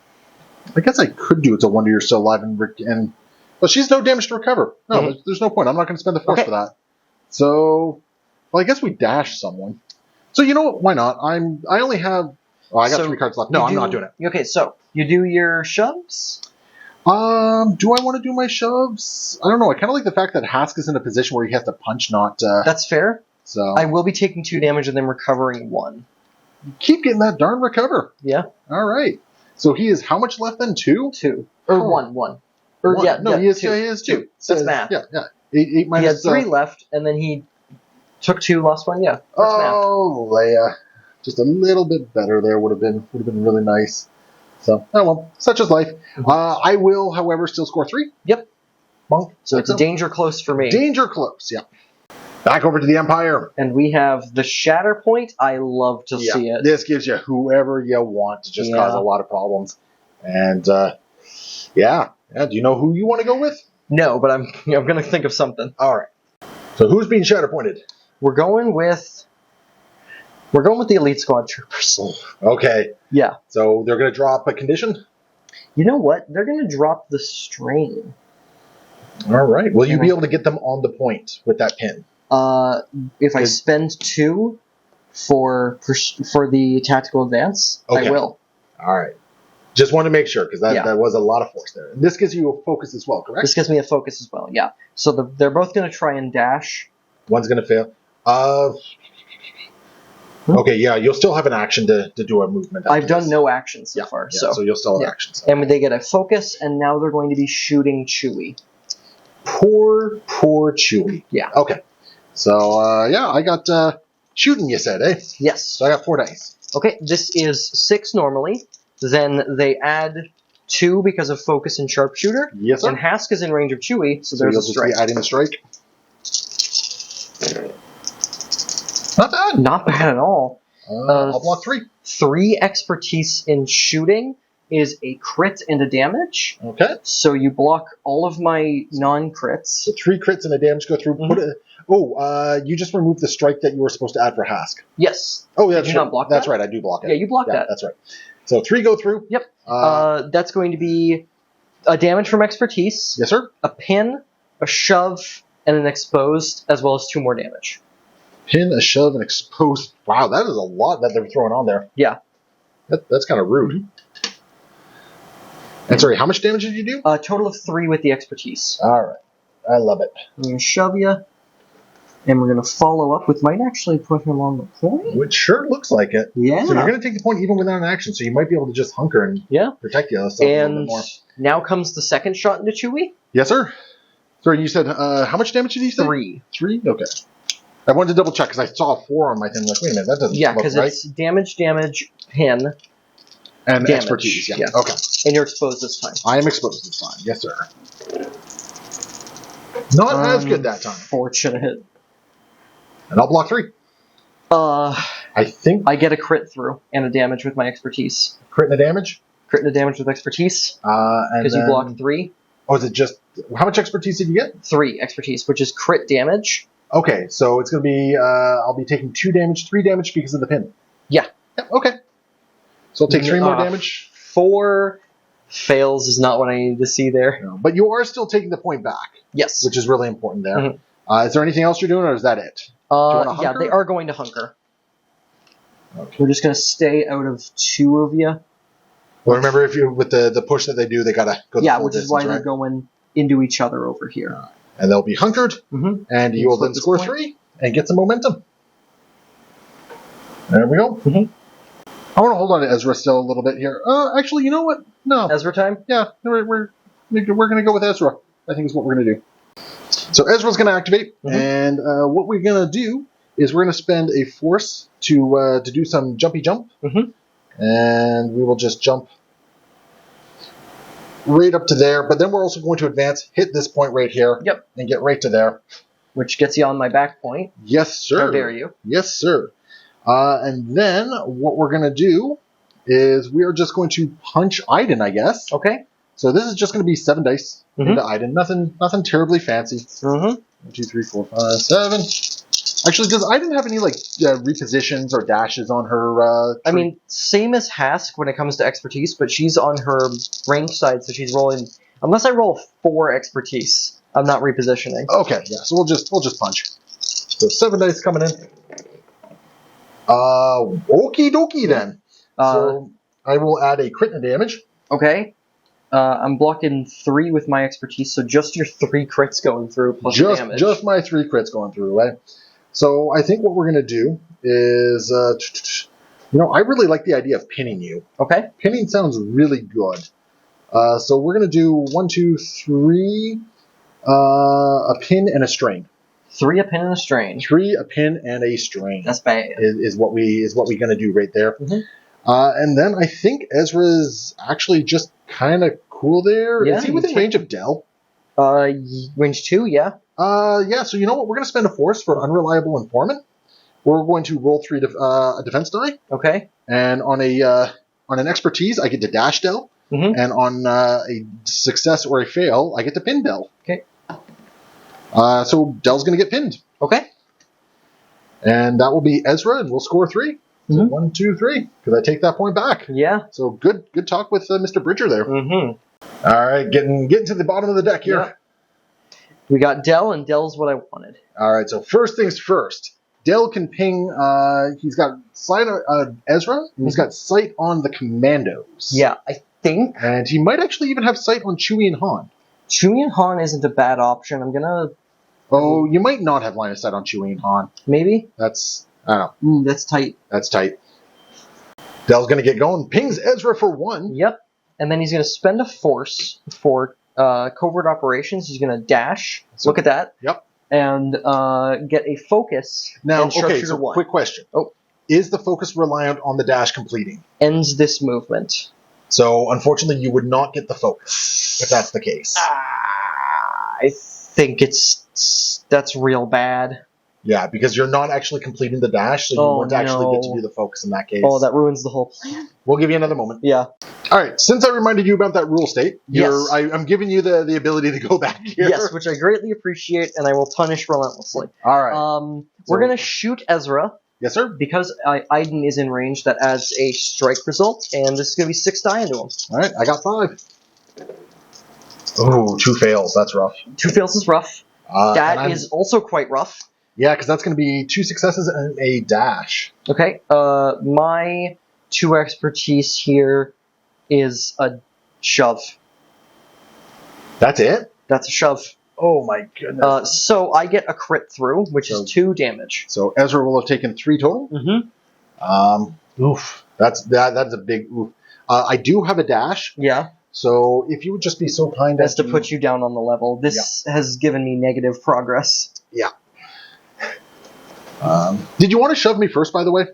I guess I could do It's a Wonder You're Still Alive and well, she's no damage to recover. No, there's no point. I'm not going to spend the force for that. So, well, I guess we dash someone. So you know what? Why not? I only have. Oh, I got 3 cards left. No, I'm not doing it. Okay, so you do your shoves. Do I want to do my shoves? I don't know. I kind of like the fact that Hask is in a position where he has to punch, not. That's fair. So I will be taking 2 damage and then recovering 1. Keep getting that darn recover. Yeah. All right. So he is how much left then? 2? 2 or 1. 1. Or, One. yeah, no, he has 2. He has 2. That's math. Yeah. 8 minus. He had 3 left, and then he took 2, lost 1. Yeah. That's math. Leia, just a little bit better there would have been really nice. So, oh well, such is life. I will, however, still score 3. Yep. Monk. So it's a danger close for me. Danger close. Yeah. Back over to the Empire. And we have the Shatterpoint. I love to see it. This gives you whoever you want to just cause a lot of problems. And, yeah. Do you know who you want to go with? No, but I'm going to think of something. All right. So who's being Shatterpointed? We're going with the Elite Squad Troopers. Okay. Yeah. So they're going to drop a condition? You know what? They're going to drop the strain. All right. Will you be able to get them on the point with that pin? If I spend 2 for the tactical advance, I will. All right. Just want to make sure, because that was a lot of force there. And this gives you a focus as well, correct? This gives me a focus as well, yeah. So they're both going to try and dash. One's going to fail. Okay, yeah, you'll still have an action to do a movement. I've done no action so far. So you'll still have actions. And they get a focus, and now they're going to be shooting Chewie. Poor Chewie. Yeah. Okay. So, I got shooting, you said, eh? Yes. So I got 4 dice. Okay, this is 6 normally. Then they add 2 because of focus and sharpshooter. Yes, sir. And Hask is in range of Chewie, so there's a strike. Just be adding a strike. Not bad. Not bad at all. I'll block 3. 3 expertise in shooting is a crit and a damage. Okay. So you block all of my non-crits. So 3 crits and a damage go through. You just removed the strike that you were supposed to add for Hask. Yes. Oh, yeah. Did you not block that? That's right, I do block it. Yeah, you block that. That's right. So 3 go through. Yep. That's going to be a damage from expertise. Yes, sir. A pin, a shove, and an exposed, as well as 2 more damage. Pin, a shove, and exposed. Wow, that is a lot that they're throwing on there. Yeah. That's kind of rude. Mm-hmm. And sorry, how much damage did you do? A total of 3 with the expertise. All right. I love it. I'm going to shove you, and we're going to follow up with, might actually put him on the point. Which sure looks like it. Yeah. So you're going to take the point even without an action, so you might be able to just hunker and protect yourself a little bit more. Now comes the second shot into Chewie. Yes, sir. Sorry, you said, how much damage did you say? 3. 3? Okay. I wanted to double check, because I saw a 4 on my thing. Like, wait a minute, that doesn't look right. Yeah, because it's damage, pin, and damage. Expertise, yeah. Yes. Okay. And you're exposed this time. I am exposed this time. Yes, sir. Not as good that time. Fortunate. And I'll block 3. I think I get a crit through and a damage with my expertise. Crit and a damage? Crit and a damage with expertise. Because you blocked 3. Oh, is it just... How much expertise did you get? 3 expertise, which is crit damage. Okay, so it's going to be... I'll be taking 2 damage, 3 damage because of the pin. Yeah. Okay. So I'll take 3 more damage. 4 fails is not what I needed to see there. No, but you are still taking the point back. Yes. Which is really important there. Mm-hmm. Is there anything else you're doing, or is that it? Yeah, they are going to hunker. Okay. We're just going to stay out of 2 of you. Well, remember, if you with the push that they do, they got to go the full which distance, is why they're going into each other over here. And they'll be hunkered, and you will then score 3 and get some momentum. There we go. I want to hold on to Ezra still a little bit here. Actually, you know what? No. Ezra time? Yeah, we're going to go with Ezra. I think is what we're going to do. So Ezra's going to activate, and what we're going to do is we're going to spend a force to do some jumpy jump, and we will just jump right up to there. But then we're also going to advance, hit this point right here, and get right to there, which gets you on my back point. Yes, sir. How dare you? Yes, sir. And then what we're going to do is we are just going to punch Iden, I guess. Okay. So this is just going to be 7 dice into Iden. Nothing terribly fancy. 1, 2, 3, 4, 5, 7. Actually, does Iden have any repositions or dashes on her? I mean, same as Hask when it comes to expertise, but she's on her range side, so she's rolling. Unless I roll 4 expertise, I'm not repositioning. Okay, yeah. So we'll just punch. So 7 dice coming in. Okie dokie then. So I will add a crit and damage. Okay. I'm blocking 3 with my expertise, so just your 3 crits going through plus damage. Just my 3 crits going through, right? So I think what we're going to do is, I really like the idea of pinning you. Okay. Pinning sounds really good. So we're going to do 1, 2, 3, a pin and a strain. 3 a pin and a strain. 3 a pin and a strain. That's bad. Is what we're going to do right there. And then I think Ezra's actually just kind of cool there. Yeah, is he within range of Dell? Range 2, yeah. Yeah, so you know what? We're going to spend a force for unreliable informant. We're going to roll 3 a defense die. Okay. And on an expertise, I get to dash Dell. Mm-hmm. And on a success or a fail, I get to pin Dell. Okay. So Dell's going to get pinned. Okay. And that will be Ezra, and we'll score 3. So Mm-hmm. 1, 2, 3. Because I take that point back. Yeah. So good talk with Mr. Bridger there. Mm-hmm. All right, getting to the bottom of the deck here. Yeah. We got Dell, and Dell's what I wanted. All right, so first things first. Dell can ping. He's got sight on Ezra. And he's got sight on the Commandos. Yeah, I think And he might actually even have sight on Chewie and Han. Chewie and Han isn't a bad option. I'm gonna Oh, you might not have line of sight on Chewie and Han. maybe. That's I don't know. That's tight. That's tight. Dell's gonna get going. Pings Ezra for 1. Yep. And then he's gonna spend a force for covert operations. He's gonna dash. Look at that. Yep. And get a focus. Now, and okay. sharpshooter So 1. quick question. Oh. Is the focus reliant on the dash completing? Ends this movement. So unfortunately, you would not get the focus if that's the case. I think that's real bad. Yeah, because you're not actually completing the dash, so you won't actually get to do the focus in that case. Oh, that ruins the whole plan. We'll give you another moment. Yeah. All right, since I reminded you about that rule state, Yes. I'm giving you the ability to go back here. Yes, which I greatly appreciate, and I will punish relentlessly. All right. We're gonna shoot Ezra Yes, sir. because Iden is in range. That adds a strike result, and this is gonna be 6 die into him. All right, I got 5. Oh, 2 fails. That's rough. 2 fails is rough. And That is also quite rough. Yeah, because that's going to be 2 successes and a dash. Okay. My 2 expertise here is a shove. That's it? That's a shove. Oh my goodness. So I get a crit through, which is 2 damage. So Ezra will have taken 3 total. Mm-hmm. Oof. That's a big oof. I do have a dash. Yeah. So if you would just be so kind That's to put you down on the level. This has given me negative progress. Yeah. Did you want to shove me first, by the way?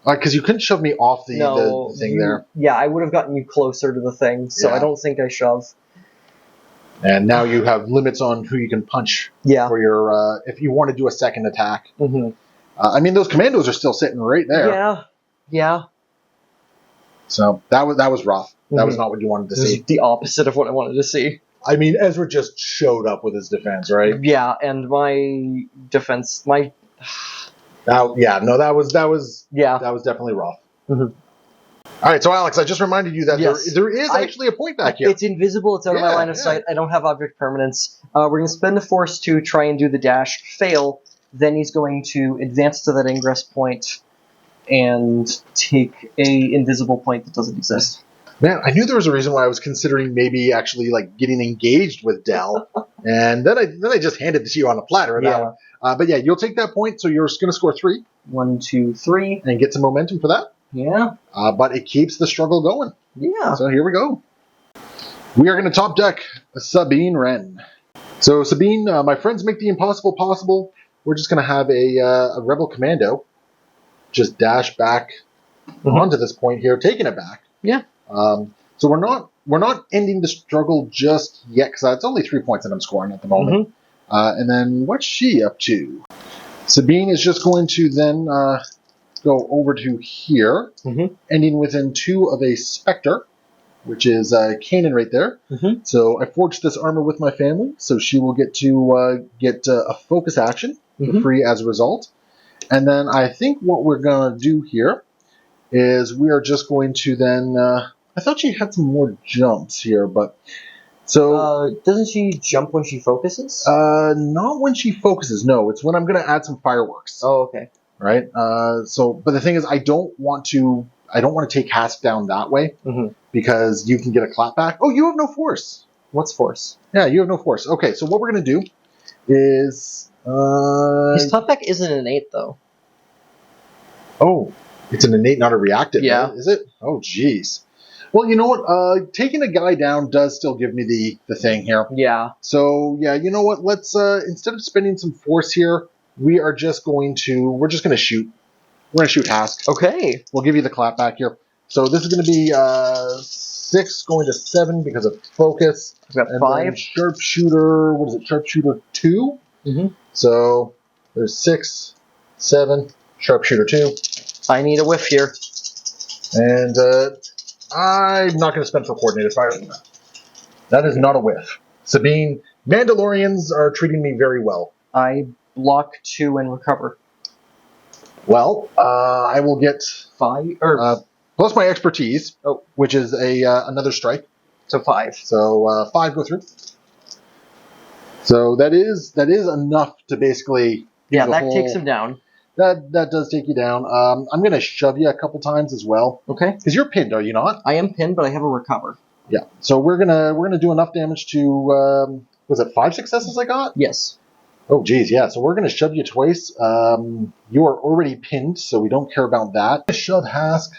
Because you couldn't shove me off the thing there. Yeah, I would have gotten you closer to the thing, so Yeah. I don't think I shove. And now you have limits on who you can punch Yeah. for your if you want to do a second attack. Mm-hmm. I mean, those Commandos are still sitting right there. Yeah. Yeah. So that was rough. That was Mhm. not what you wanted to This see. is the opposite of what I wanted to see. I mean, Ezra just showed up with his defense, right? Yeah, and my defense, That was yeah. definitely rough. Mhm. All right, so Alex, I just reminded you that Yes. there is actually a point back here. It's invisible. It's out of my Yeah, line of yeah. sight. I don't have object permanence. We're going to spend the force to try and do the dash. Fail. Then he's going to advance to that ingress point and take a invisible point that doesn't exist. Man, I knew there was a reason why I was considering maybe actually like getting engaged with Dell, and then I just handed it to you on a platter. Yeah. But yeah, you'll take that point, so you're going to score 3 1, 2, 3. and get some momentum for that. Yeah. But it keeps the struggle going. Yeah. So here we go. We are going to top deck Sabine Ren. So Sabine, my friends make the impossible possible. We're just going to have a rebel commando just dash back onto this point here, taking it back. Yeah. So we're not ending the struggle just yet because it's only 3 points that I'm scoring at the moment. And then what's she up to? Sabine is just going to then go over to here, ending within 2 of a Spectre, which is Kanan right there. So I forged this armor with my family, so she will get to get a focus action for free as a result. And then I think what we're going to do here is we are just going to then... I thought she had some more jumps here, but... So doesn't she jump when she focuses? not when she focuses, no. It's when I'm going to add some fireworks. Oh, okay. Right? But the thing is, I don't want to take Hask down that way, because you can get a clapback. Oh, you have no force. What's force? Yeah, you have no force. Okay, so what we're going to do is... His clapback isn't innate, though. Oh, it's an innate, not a reactive. Yeah. Right? Is it? Oh, jeez. Well, you know what? Taking a guy down does still give me the thing here. Yeah. So, yeah, you know what? Let's, instead of spending some force here, we're just going to shoot. We're going to shoot Hask. Okay. We'll give you the clap back here. So this is going to be 6 going to 7 because of focus. I've got And 5. then sharpshooter, what is it? Sharpshooter 2? Mm-hmm. So there's 6, 7, sharpshooter 2. I need a whiff here. And I'm not going to spend for coordinated fire. That is not a whiff. Sabine, Mandalorians are treating me very well. I block 2 and recover. Well, I will get 5 or plus my expertise, which is another strike. so 5. So 5 go through. So that is enough to basically that takes him down. That does take you down. I'm going to shove you a couple times as well. Okay. Because you're pinned, are you not? I am pinned, but I have a recover. Yeah. So we're gonna do enough damage to was it 5 successes I got? Yes. Oh geez, yeah. So we're gonna shove you twice. You are already pinned, so we don't care about that. Shove Hask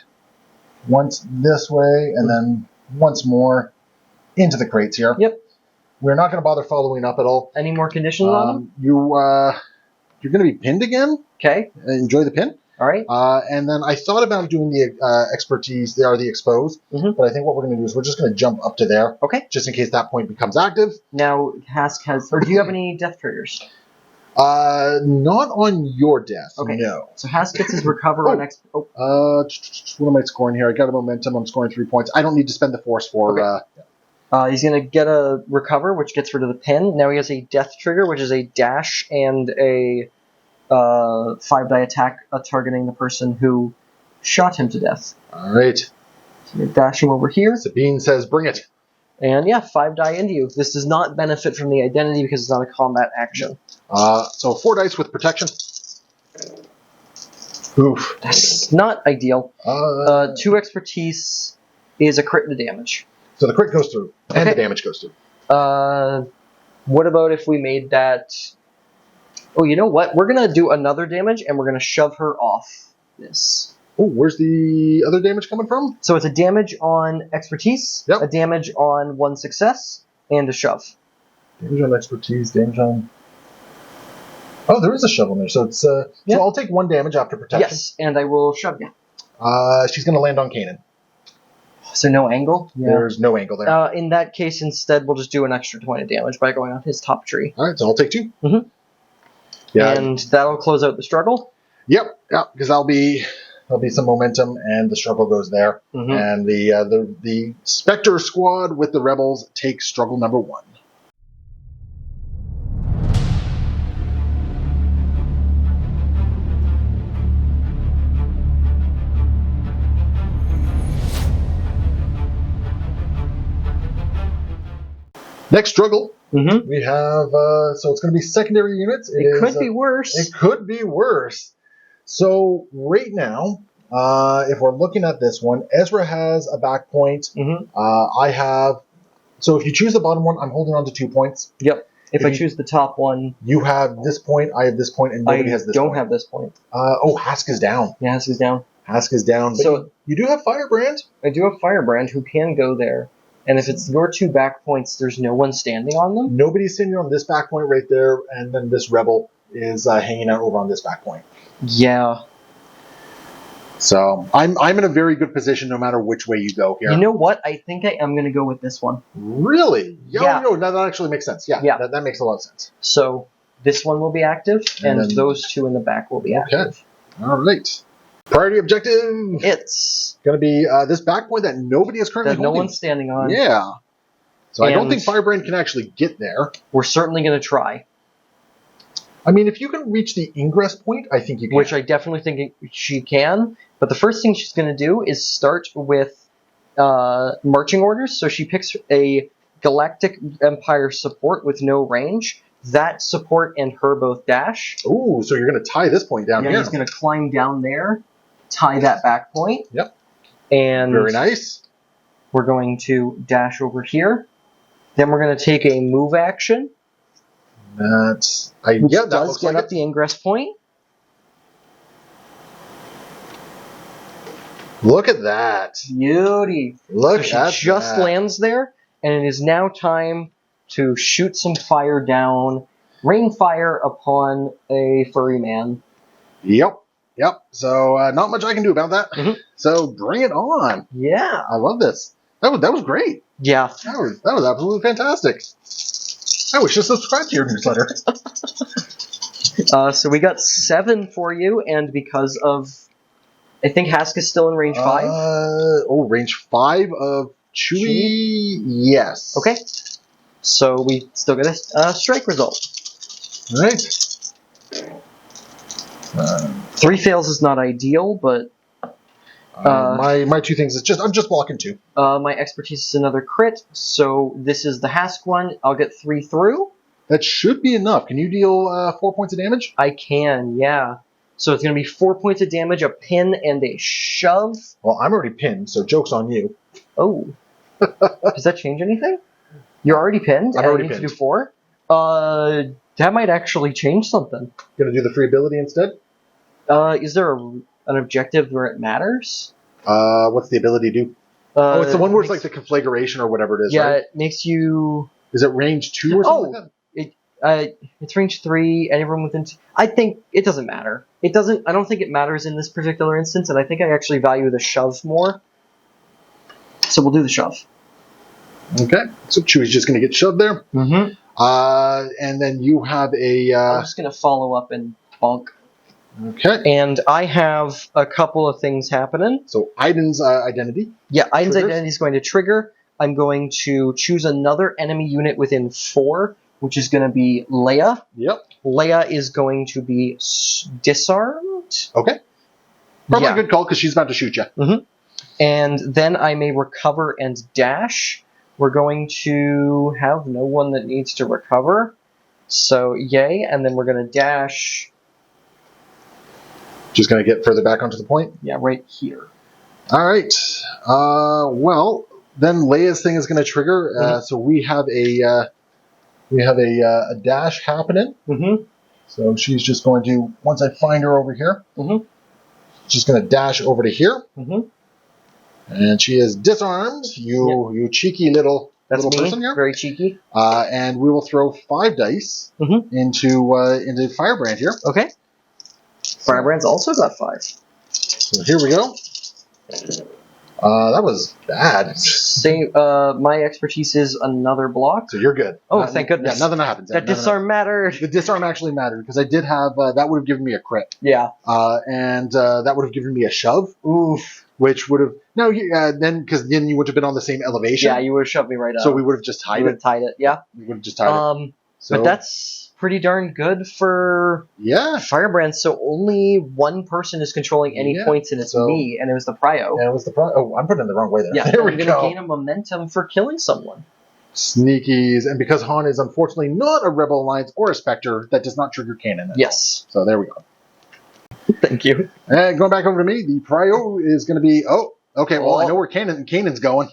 once this way, and then once more into the crates here. Yep. We're not gonna bother following up at all. Any more conditions on him? You're gonna be pinned again. Okay. Enjoy the pin. All right. And then I thought about doing the expertise. They are the exposed, but I think what we're going to do is we're just going to jump up to there, just in case that point becomes active. Now Hask has, or do you have any death triggers? Not on your death. Okay. No. So Hask gets his recover on next. What am I scoring here? I got a momentum. I'm scoring 3 points. I don't need to spend the force for. Okay. He's going to get a recover, which gets rid of the pin. Now he has a death trigger, which is a dash and a 5-die attack targeting the person who shot him to death. All right. So you're dashing over here. Sabine says, "Bring it." And yeah, 5-die into you. This does not benefit from the identity because it's not a combat action. So 4 dice with protection. Oof. That's not ideal. 2 expertise is a crit to damage. So the crit goes through, and the damage goes through. What about if we made that... Oh, you know what? We're going to do another damage, and we're going to shove her off this. Oh, where's the other damage coming from? So it's a damage on expertise, a damage on 1 success, and a shove. Damage on expertise, damage on... Oh, there is a shove on there. So it's so I'll take 1 damage after protection. Yes, and I will shove you. She's going to land on Kanan. So no angle? Yeah. There's no angle there. In that case, instead, we'll just do an extra 20 damage by going on his top tree. All right, so I'll take 2. Mm-hmm. Yeah. And that'll close out the struggle? Yep, because there'll be some momentum, and the struggle goes there. Mm-hmm. And the Spectre squad with the rebels take struggle number 1. Next struggle, we have, so it's going to be secondary units. It could be worse. It could be worse. So right now, if we're looking at this one, Ezra has a back point. I have, so if you choose the bottom one, I'm holding on to 2 points. Yep. If I choose the top one. You have this point, I have this point, and nobody has this point. I don't have this point. Hask is down. Yeah, Hask is down. Hask is down. But so you do have Firebrand. I do have Firebrand who can go there. And if it's your 2 back points, there's no one standing on them? Nobody's standing on this back point right there, and then this rebel is hanging out over on this back point. Yeah. So I'm in a very good position no matter which way you go here. You know what? I think I am going to go with this one. Really? Yeah. No, that actually makes sense. Yeah. That makes a lot of sense. So this one will be active, and then those 2 in the back will be active. Okay. All right. Priority objective. It's going to be this back point that nobody is currently holding. No one's standing on. Yeah. So I don't think Firebrand can actually get there. We're certainly going to try. I mean, if you can reach the ingress point, I think you can. Which I definitely think she can. But the first thing she's going to do is start with marching orders. So she picks a Galactic Empire support with no range. That support and her both dash. Ooh, so you're going to tie this point down here. Yeah, he's going to climb down there, tie that back point. Yep. And very nice. We're going to dash over here. Then we're going to take a move action. That does get up the ingress point. Look at that. Beauty. Look at that. She just lands there, and it is now time to shoot some fire down, rain fire upon a furry man. Yep. Yep. So not much I can do about that. Mhm. So bring it on. Yeah. I love this. That was great. Yeah. That was absolutely fantastic. I wish to subscribe to your newsletter. So we got 7 for you, and because of, I think Hask is still in range 5. Range 5 of Chewie. Yes. Okay. So we still get a strike result. All right. 3 fails is not ideal, but my 2 things is I'm just blocking 2. my expertise is another crit. So this is the Hask one. I'll get 3 through. That should be enough. Can you deal 4 points of damage? I can, yeah. So it's going to be 4 points of damage, a pin, and a shove. Well, I'm already pinned, so joke's on you. Oh. Does that change anything? You're already pinned? I'm already I need pinned. to do 4? That might actually change something. Gonna do the free ability instead? Is there an objective where it matters? What's the ability do? It's the one where it's like the conflagration or whatever it is, yeah, right? it makes you... Is it range 2 or something like that? It's range 3, and everyone within... I think it doesn't matter. I don't think it matters in this particular instance, and I think I actually value the shove more. So we'll do the shove. Okay, so Chewie's just going to get shoved there. Mm-hmm. And then you have a... I'm just going to follow up and bonk. Okay. And I have a couple of things happening. So Aiden's identity. Yeah, Aiden's Triggers. identity is going to trigger. I'm going to choose another enemy unit within 4, which is going to be Leia. Yep. Leia is going to be disarmed. Okay. Probably Yeah. a good call because she's about to shoot you. And then I may recover and dash. We're going to have no one that needs to recover. So, yay. And then we're going to dash, Just going to get further back onto the point. yeah, right here. All right. Well, then Leia's thing is going to trigger. So we have a dash happening. Mm-hmm. So she's just going to, once I find her over here, just going to dash over to here. And she is disarmed. You cheeky little person here. Very cheeky. And we will throw 5 dice into Firebrand here. Okay. Firebrand's also got 5. So here we go. That was bad. Same. My expertise is another block. So you're good. Oh, thank goodness. Yeah, nothing happens. That disarm mattered. The disarm actually mattered because I did have that would have given me a crit. Yeah. And that would have given me a shove. Oof. Which would have then you would have been on the same elevation. Yeah, you would have shoved me right up. So we would have just tied it. Yeah. We would have just tied it. So, but that's pretty darn good for Firebrand. So only one person is controlling any points, and it's me, and it was the Prio. Yeah, it was the Prio. Oh, I'm putting it the wrong way there. Yeah, there I'm going to gain a momentum for killing someone. Sneakies, and because Han is unfortunately not a Rebel Alliance or a Spectre, that does not trigger Kanan. Yes. So there we go. Thank you. And going back over to me, the Prio is going to be... Oh, okay, well, I know where Kanan's going.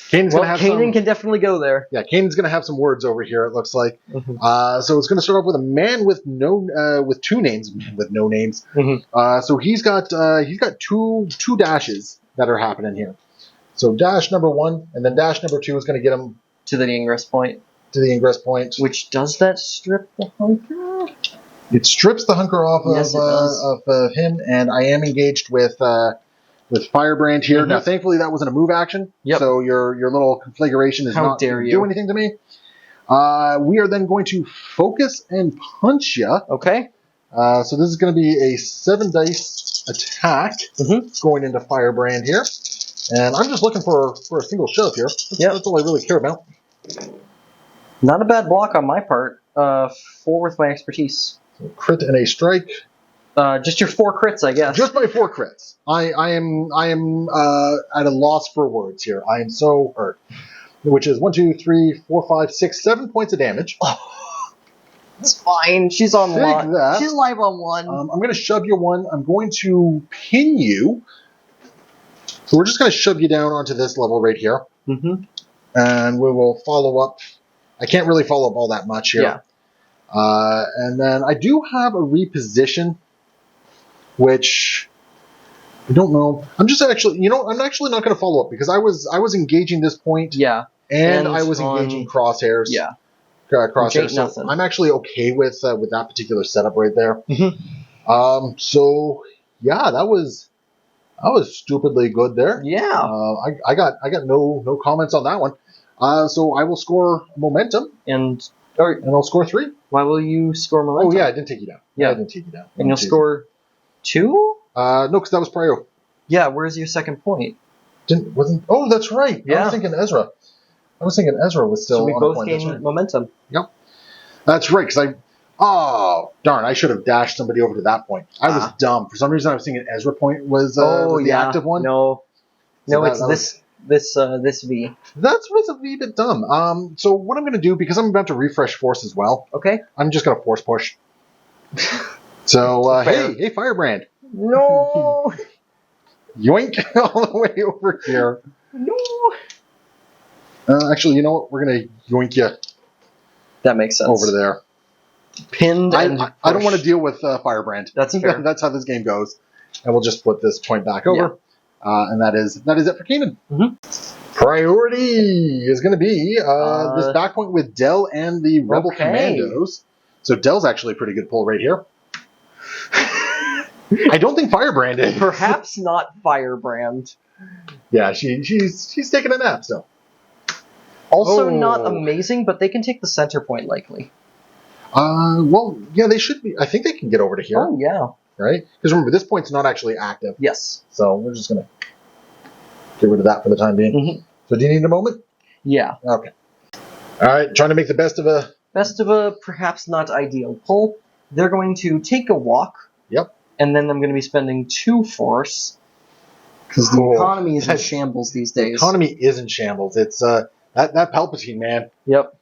Kanan can definitely go there. Yeah, Kanan's going to have some words over here, it looks like. So it's going to start off with a man with 2 names. With no names. So he's got 2 dashes that are happening here. So dash number 1, and then dash number 2 is going to get him... To the ingress point. To the ingress point. Which, does that strip the hunker? It strips the hunker off of him, and I am engaged with Firebrand here. Now, thankfully, that wasn't a move action, so your little conflagration is not going to do anything to me. We are then going to focus and punch you. Okay. So this is going to be a 7 dice attack going into Firebrand here. And I'm just looking for a single shove here. That's all I really care about. Not a bad block on my part. 4 with my expertise. So crit and a strike. Just your 4 crits, I guess. Just my 4 crits. I am at a loss for words here. I am so hurt. Which is 1, 2, 3, 4, 5, 6, 7 points of damage. Oh, it's fine. She's on 1. She's live on 1. I'm going to shove you 1. I'm going to pin you. So we're just going to shove you down onto this level right here. And we will follow up. I can't really follow up all that much here. Yeah. And then I do have a reposition, which I don't know. I'm just actually, I'm actually not going to follow up because I was engaging this point. Yeah. And I was engaging crosshairs. Yeah. Crosshairs. So I'm actually okay with that particular setup right there. So yeah, that was stupidly good there. Yeah. I got no comments on that one. So I will score momentum, And I'll score 3. why will you score momentum? Oh yeah, I didn't take you down. Yeah. I didn't take you down. And you'll score 2? No, because that was prio. Yeah, where's your second point? Wasn't? Oh, that's right. Yeah. I was thinking Ezra. was still So we on both point. gain momentum. Yep. That's right, because oh, darn, I should have dashed somebody over to that point. I was dumb. For some reason, I was thinking Ezra point was the active one. No, So it's this V. That was a wee bit dumb. So what I'm going to do, because I'm about to refresh force as well, Okay. I'm just going to force push. So, hey, Firebrand. No. Yoink all the way over here. No. Actually, you know what? We're going to yoink you That makes sense. over there. Pinned and I don't want to deal with Firebrand. That's fair. That's how this game goes. And we'll just flip this point back over. And that is it for Kanan. Mm-hmm. Priority is going to be this back point with Dell and the Rebel Commandos. So Dell's actually a pretty good pull right here. I don't think Firebrand is. Perhaps not Firebrand. Yeah, she's taking a nap still. Also not amazing, but they can take the center point likely. Well, yeah, they should be. I think they can get over to here. Oh, yeah. Right? Because remember, this point's not actually active. Yes. So we're just going to get rid of that for the time being. Mm-hmm. So do you need a moment? Yeah. Okay. All right, trying to make the best of a perhaps not ideal pull. They're going to take a walk. Yep. And then I'm going to be spending 2 force. Because the economy is in shambles these days. The economy is in shambles. It's that Palpatine, man. Yep.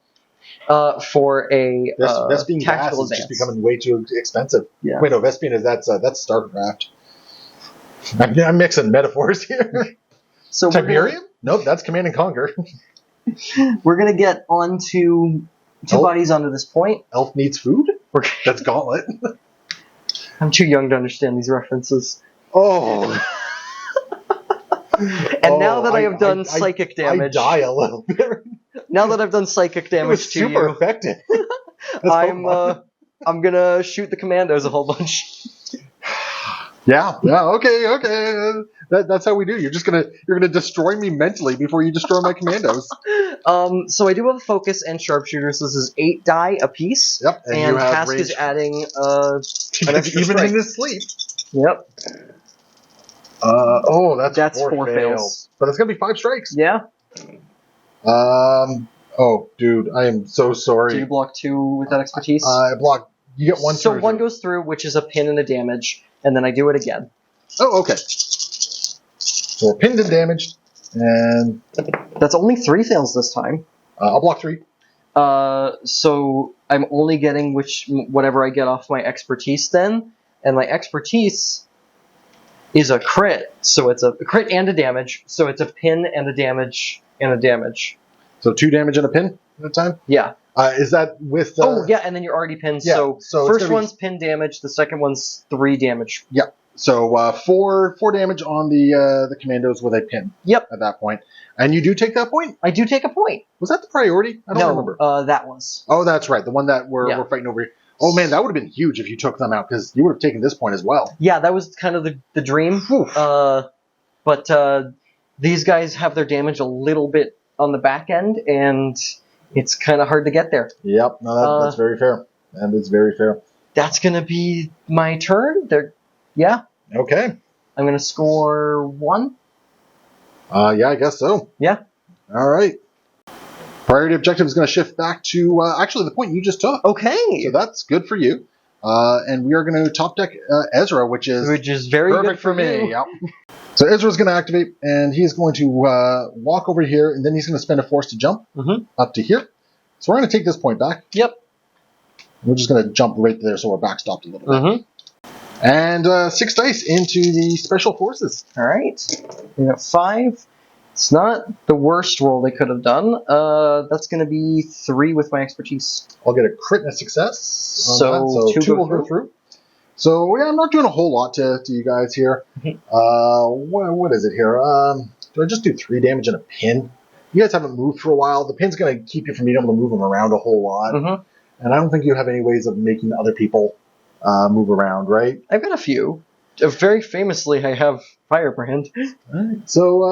For a Vespene gas tactical is just advance. becoming way too expensive. Yeah. Wait, no, Vespene is that's StarCraft. I'm mixing metaphors here. So Tiberium? Nope, that's Command and Conquer. We're going to get onto 2 bodies onto this point. Elf needs food? That's Gauntlet. I'm too young to understand these references. Oh. And now that I have done psychic damage, I die a little bit. Now that I've done psychic damage to super you, effective. I'm gonna shoot the commandos a whole bunch. Yeah, okay. That's how we do. You're gonna destroy me mentally before you destroy my commandos. So I do have a focus and sharpshooters. So this is 8 die apiece. Yep, and Hask is adding an extra even strike. in his sleep. Yep. That's 4 fails. But it's gonna be 5 strikes. Yeah. Oh, dude, I am so sorry. Do you block 2 with that expertise? I block. You get 1. So 1 goes through, which is a pin and a damage, and then I do it again. Oh, okay. So we're pinned and damaged, and that's only 3 fails this time. I'll block 3. So I'm only getting whatever I get off my expertise then, and my expertise is a crit, so it's a crit and a damage, so it's a pin and a damage and a damage. So 2 damage and a pin at a time? Yeah. Is that with... yeah, and then you're already pinned, so first one's pin damage, the second one's 3 damage. Yeah. So 4 damage on the commandos with a pin. Yep. At that point. And you do take that point? I do take a point. Was that the priority? I don't remember. That was. Oh, that's right. The one that we're fighting over here. Oh, man, that would have been huge if you took them out, because you would have taken this point as well. Yeah, that was kind of the dream. But these guys have their damage a little bit on the back end, and it's kind of hard to get there. Yep, no, that's very fair. That is very fair. That's going to be my turn. Yeah. Okay. I'm going to score 1. Yeah, I guess so. Yeah. All right. Priority objective is going to shift back to actually the point you just took. Okay. So that's good for you. And we are going to top deck Ezra, which is very perfect good for me. Yep. So Ezra's going to activate, and he's going to walk over here, and then he's going to spend a force to jump up to here. So we're going to take this point back. Yep. We're just going to jump right there, so we're backstopped a little bit. And 6 dice into the special forces. All right. We got 5. It's not the worst roll they could have done. That's going to be 3 with my expertise. I'll get a crit and a success. So 2 will go through. So yeah, I'm not doing a whole lot to you guys here. What is it here? Do I just do 3 damage and a pin? You guys haven't moved for a while. The pin's going to keep you from being able to move them around a whole lot. And I don't think you have any ways of making other people move around, right? I've got a few. Very famously, I have Firebrand. Alright. So,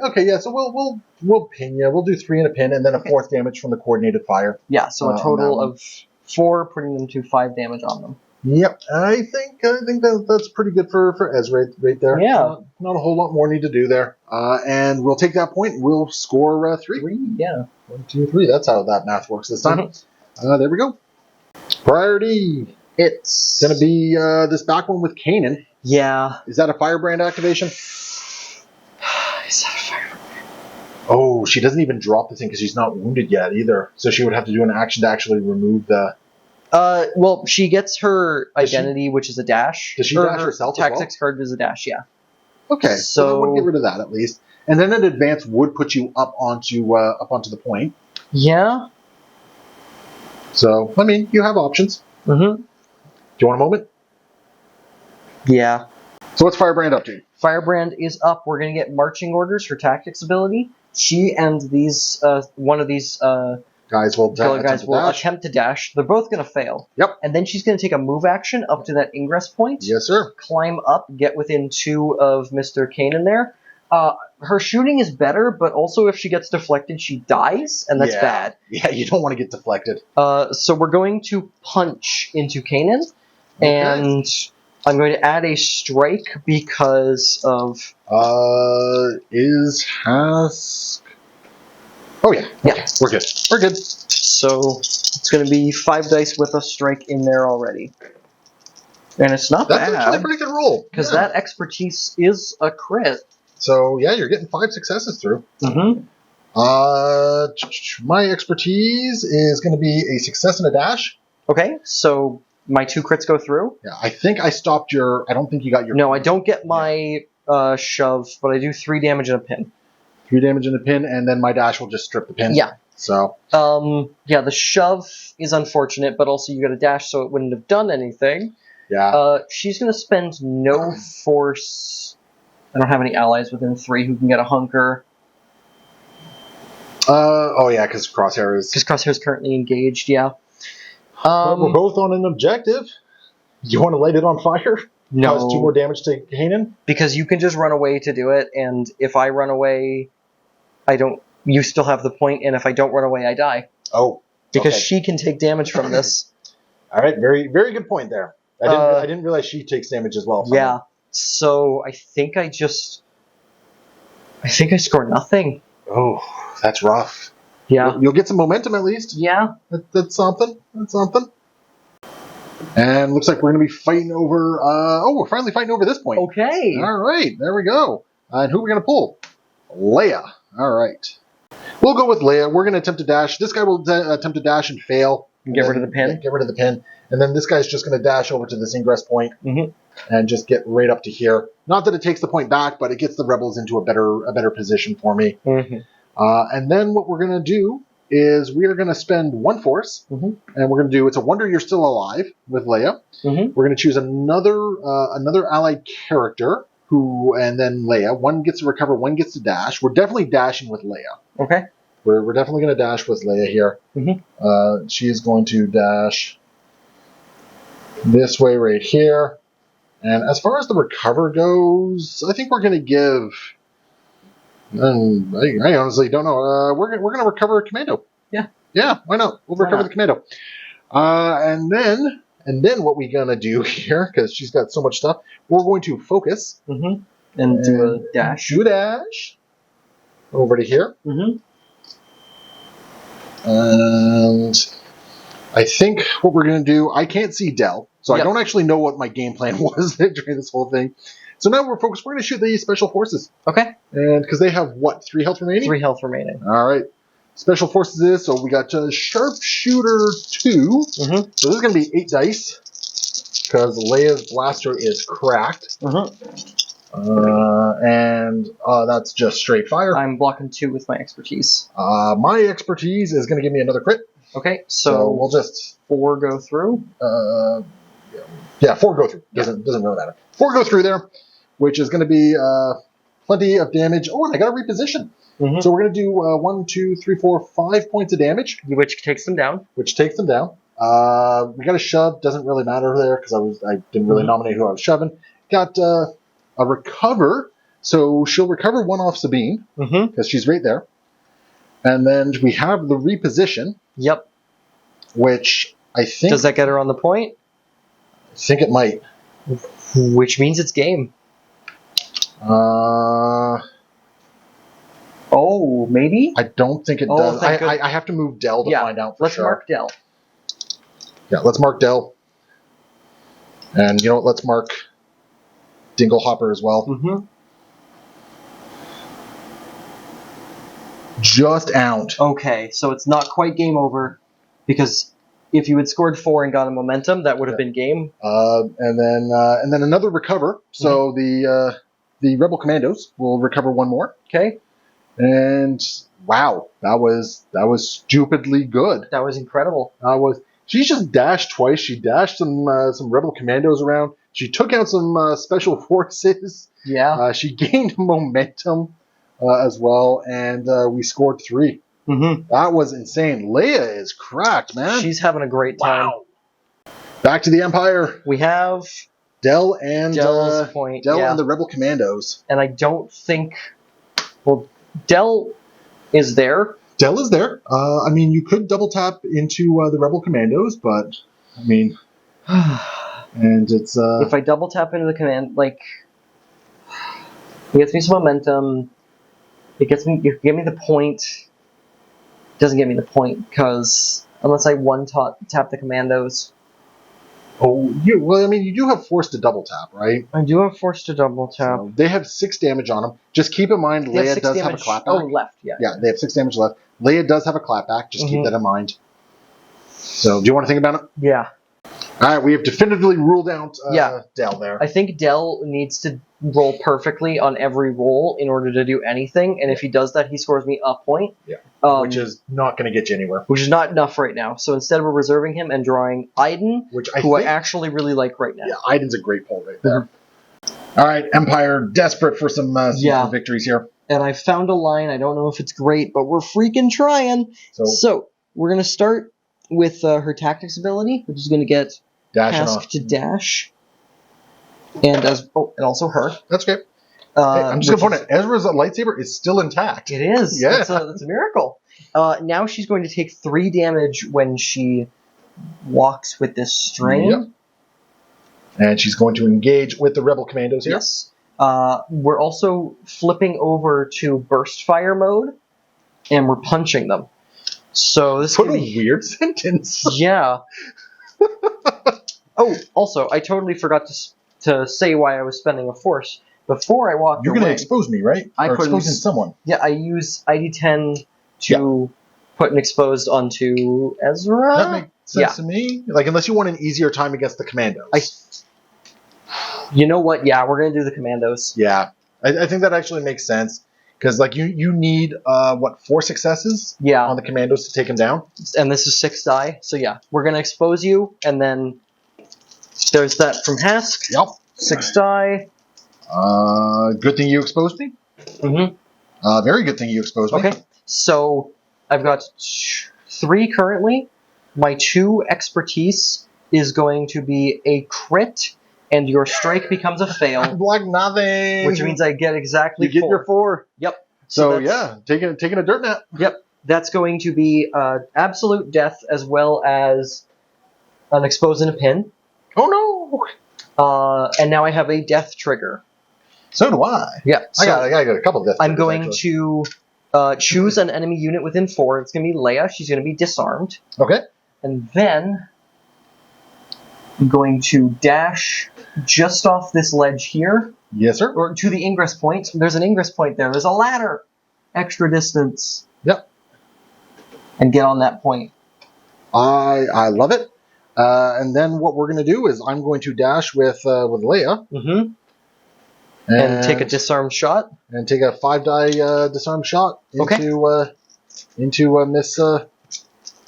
okay, yeah, so we'll pin you. We'll do 3 in a pin, and then a 4th damage from the coordinated fire. Yeah, so a total of 4, putting them to 5 damage on them. Yep, I think that's pretty good for Ezra right there. Yeah. Not a whole lot more need to do there. And we'll take that point, and we'll score 3. 3, yeah. 1, 2, 3. That's how that math works this time. There we go. Priority. It's going to be this back one with Kanan. Yeah. Is that a Firebrand activation? Is that a Firebrand? Oh, she doesn't even drop the thing because she's not wounded yet either. So she would have to do an action to actually remove the... Well, she gets her identity, which is a dash. Does she dash herself as well? Tactics card is a dash, yeah. Okay, so then we'll get rid of that at least. And then an advance would put you up onto the point. Yeah. So, I mean, you have options. Mm-hmm. Do you want a moment? Yeah. So what's Firebrand up to? Firebrand is up. We're going to get marching orders for tactics ability. She and these one of these guys will attempt to dash. They're both going to fail. Yep. And then she's going to take a move action up to that ingress point. Yes, sir. Climb up, get within 2 of Mr. Kanan there. Her shooting is better, but also if she gets deflected, she dies, and that's bad. Yeah, you don't want to get deflected. So we're going to punch into Kanan, and I'm going to add a strike because of... Is Hask... Oh, yeah. Yeah. We're good. We're good. So it's going to be 5 dice with a strike in there already. And it's not bad. That's actually a pretty good roll. Because that expertise is a crit. So, yeah, you're getting 5 successes through. Mm-hmm. My expertise is going to be a success and a dash. Okay, so my 2 crits go through. Yeah, I think I stopped your... I don't think you got your... No, I don't get my shove, but I do 3 damage and a pin. 3 damage and a pin, and then my dash will just strip the pin. Yeah. So... yeah, the shove is unfortunate, but also you got a dash, so it wouldn't have done anything. Yeah. She's going to spend no force... I don't have any allies within 3 who can get a hunker. Oh yeah, because Crosshair is... Because Crosshair is currently engaged, yeah. We're both on an objective. You want to light it on fire? No. Cause 2 more damage to Kanan? Because you can just run away to do it, and if I run away, I don't... You still have the point, and if I don't run away, I die. Oh. Because she can take damage from this. Alright, very very good point there. I didn't realize she takes damage as well. Yeah. So I think I score nothing. Oh, that's rough. Yeah. You'll get some momentum at least. Yeah. That's something. That's something. And looks like we're going to be fighting over... we're finally fighting over this point. Okay. All right, there we go. And who are we going to pull? Leia. All right. We'll go with Leia. We're going to attempt to dash. This guy will attempt to dash and fail. Get rid of the pin. Get rid of the pin. And then this guy's just going to dash over to this ingress point and just get right up to here. Not that it takes the point back, but it gets the rebels into a better position for me. And then what we're going to do is we are going to spend 1 force, and we're going to do It's a Wonder You're Still Alive with Leia. We're going to choose another allied character, and then Leia. 1 gets to recover, 1 gets to dash. We're definitely dashing with Leia. Okay. We're definitely going to dash with Leia here. She is going to dash this way right here. And as far as the recover goes, I think we're going to give... I honestly don't know. We're going to recover a commando. Yeah. Yeah, why not? We'll recover the commando. And then what we're going to do here, because she's got so much stuff, we're going to focus. And do a dash. Do a dash. Over to here. And I think what we're going to do, I can't see Dell, so I don't actually know what my game plan was during this whole thing. So now we're focused. We're going to shoot the special forces. Okay. And because they have, what, 3 health remaining? 3 health remaining. All right. Special forces is, so we got Sharpshooter 2. So this is going to be 8 dice because Leia's blaster is cracked. And that's just straight fire. I'm blocking 2 with my expertise. My expertise is going to give me another crit. Okay, so we'll just 4 go through. Yeah, 4 go through. Doesn't really matter. 4 go through there, which is going to be plenty of damage. Oh, and I got a reposition. So we're going to do 1, 2, 3, 4, 5 points of damage, which takes them down. Which takes them down. We got a shove. Doesn't really matter there because I didn't really nominate who I was shoving. Got a recover. So she'll recover one off Sabine because she's right there. And then we have the reposition. Yep. Which I think... Does that get her on the point? I think it might. Which means it's game. Oh, maybe? I don't think it does. I have to move Dell to find out for sure. Let's mark Dell. Yeah, let's mark Dell. And you know what? Let's mark Dinglehopper as well. Just out. Okay, so it's not quite game over, because if you had scored 4 and got a momentum, that would have been game. And then another recover. So the Rebel Commandos will recover one more. Okay. And wow, that was stupidly good. That was incredible. She just dashed twice. She dashed some Rebel Commandos around. She took out some special forces. Yeah. She gained momentum as well, and we scored 3. That was insane. Leia is cracked, man. She's having a great time. Wow. Back to the Empire. We have Dell and Dell's point. Dell and the Rebel Commandos. And I don't think... Well, Dell is there. Dell is there. I mean, you could double tap into the Rebel Commandos, but I mean, and it's if I double tap into the command, like, it gets me some momentum. It gets me. You give me the point. It doesn't get me the point because unless I tap the Commandos. Oh, well, I mean, you do have force to double tap, right? I do have force to double tap. So they have 6 damage on them. Just keep in mind, Leia does have a clapback. Oh, left, yeah. Yeah, they have 6 damage left. Leia does have a clapback. Just keep that in mind. So, do you want to think about it? Yeah. All right, we have definitively ruled out Dell there. I think Dell needs to roll perfectly on every roll in order to do anything, and if he does that, he scores me a point. Yeah. Which is not going to get you anywhere. Which is not enough right now. So instead we're reserving him and drawing Iden, who I actually really like right now. Yeah, Iden's a great pull right there. All right, Empire desperate for some victories here. And I found a line. I don't know if it's great, but we're freaking trying. So we're going to start with her tactics ability, which is going to get Hask to dash. And also her. That's great. Hey, I'm just going to point out, Ezra's lightsaber is still intact. It is. Yeah. That's a miracle. Now she's going to take 3 damage when she walks with this string. Yep. And she's going to engage with the Rebel Commandos here. Yes. We're also flipping over to burst fire mode, and we're punching them. So this What a weird sentence. Yeah. Oh, also, I totally forgot to say why I was spending a force. Before I walked away... You're going to expose me, right? Or exposing someone. Yeah, I use ID10 to put an exposed onto Ezra. That makes sense to me. Like, unless you want an easier time against the Commandos. You know what? Yeah, we're going to do the Commandos. Yeah. I think that actually makes sense. Because, like, you need, 4 successes on the Commandos to take him down? And this is 6 die. So, yeah, we're going to expose you, and then there's that from Hask. Yep. 6 die. Good thing you exposed me. Very good thing you exposed me. Okay, so I've got 3 currently. My 2 expertise is going to be a crit, and your strike becomes a fail. Block nothing. Which means I get exactly 4. You get your 4. Yep. So yeah, taking a dirt nap. Yep. That's going to be absolute death as well as an expose and a pin. Oh no! And now I have a death trigger. So do I. Yeah. So I got a couple of death triggers. I'm going to choose an enemy unit within 4. It's going to be Leia. She's going to be disarmed. Okay. And then I'm going to dash just off this ledge here. Yes, sir. Or to the ingress point. There's an ingress point there. There's a ladder. Extra distance. Yep. And get on that point. I love it. And then what we're going to do is I'm going to dash with Leia. And take a disarm shot. And take a 5-die disarm shot into Miss.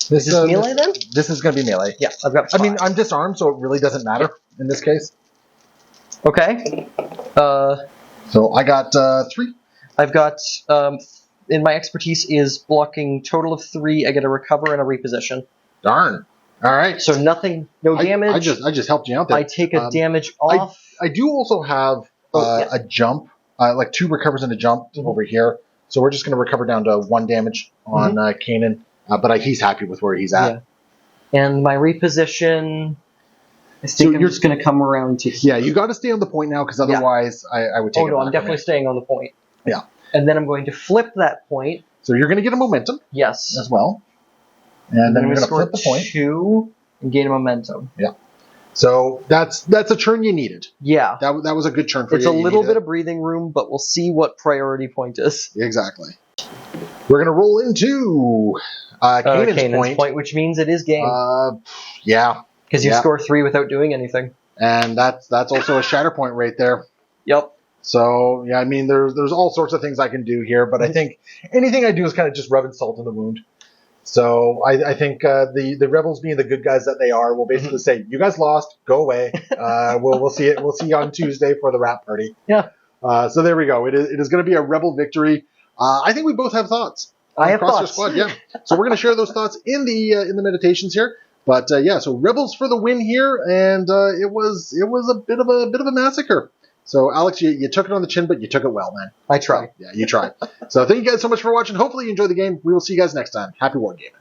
Is this melee then? This is going to be melee. Yeah, I've got 5. I mean, I'm disarmed, so it really doesn't matter in this case. Okay. So I got 3. I've got, in my expertise is blocking total of 3. I get a recover and a reposition. Darn. All right. So nothing, no damage. I just helped you out there. I take a damage off. I do also have a jump, like 2 recovers and a jump over here. So we're just going to recover down to 1 damage on Kanan. But he's happy with where he's at. Yeah. And my reposition, I think I'm just going to come around to here. Yeah, you got to stay on the point now, because otherwise I would take it. Oh, no, I'm definitely staying on the point. Yeah. And then I'm going to flip that point. So you're going to get a momentum. Yes. As well. And then we're going to flip the point. 2 and gain a momentum. Yeah. So that's a turn you needed. Yeah. That was a good turn for you. It's a little bit of breathing room, but we'll see what priority point is. Exactly. We're going to roll into Kanan's point, which means it is game. Yeah. Because you score 3 without doing anything. And that's also a Shatterpoint right there. Yep. So, yeah, I mean, there's all sorts of things I can do here, but I think anything I do is kind of just rubbing salt in the wound. So I think the Rebels, being the good guys that they are, will basically say, "You guys lost. Go away. We'll see it. We'll see you on Tuesday for the wrap party." Yeah. So there we go. It is going to be a Rebel victory. I think we both have thoughts. I have Crosshair thoughts. Squad, yeah. So we're going to share those thoughts in the meditations here. But yeah, so Rebels for the win here, and it was a bit of a massacre. So Alex, you took it on the chin, but you took it well, man. I tried. So, yeah, you tried. So thank you guys so much for watching. Hopefully you enjoyed the game. We will see you guys next time. Happy wargaming.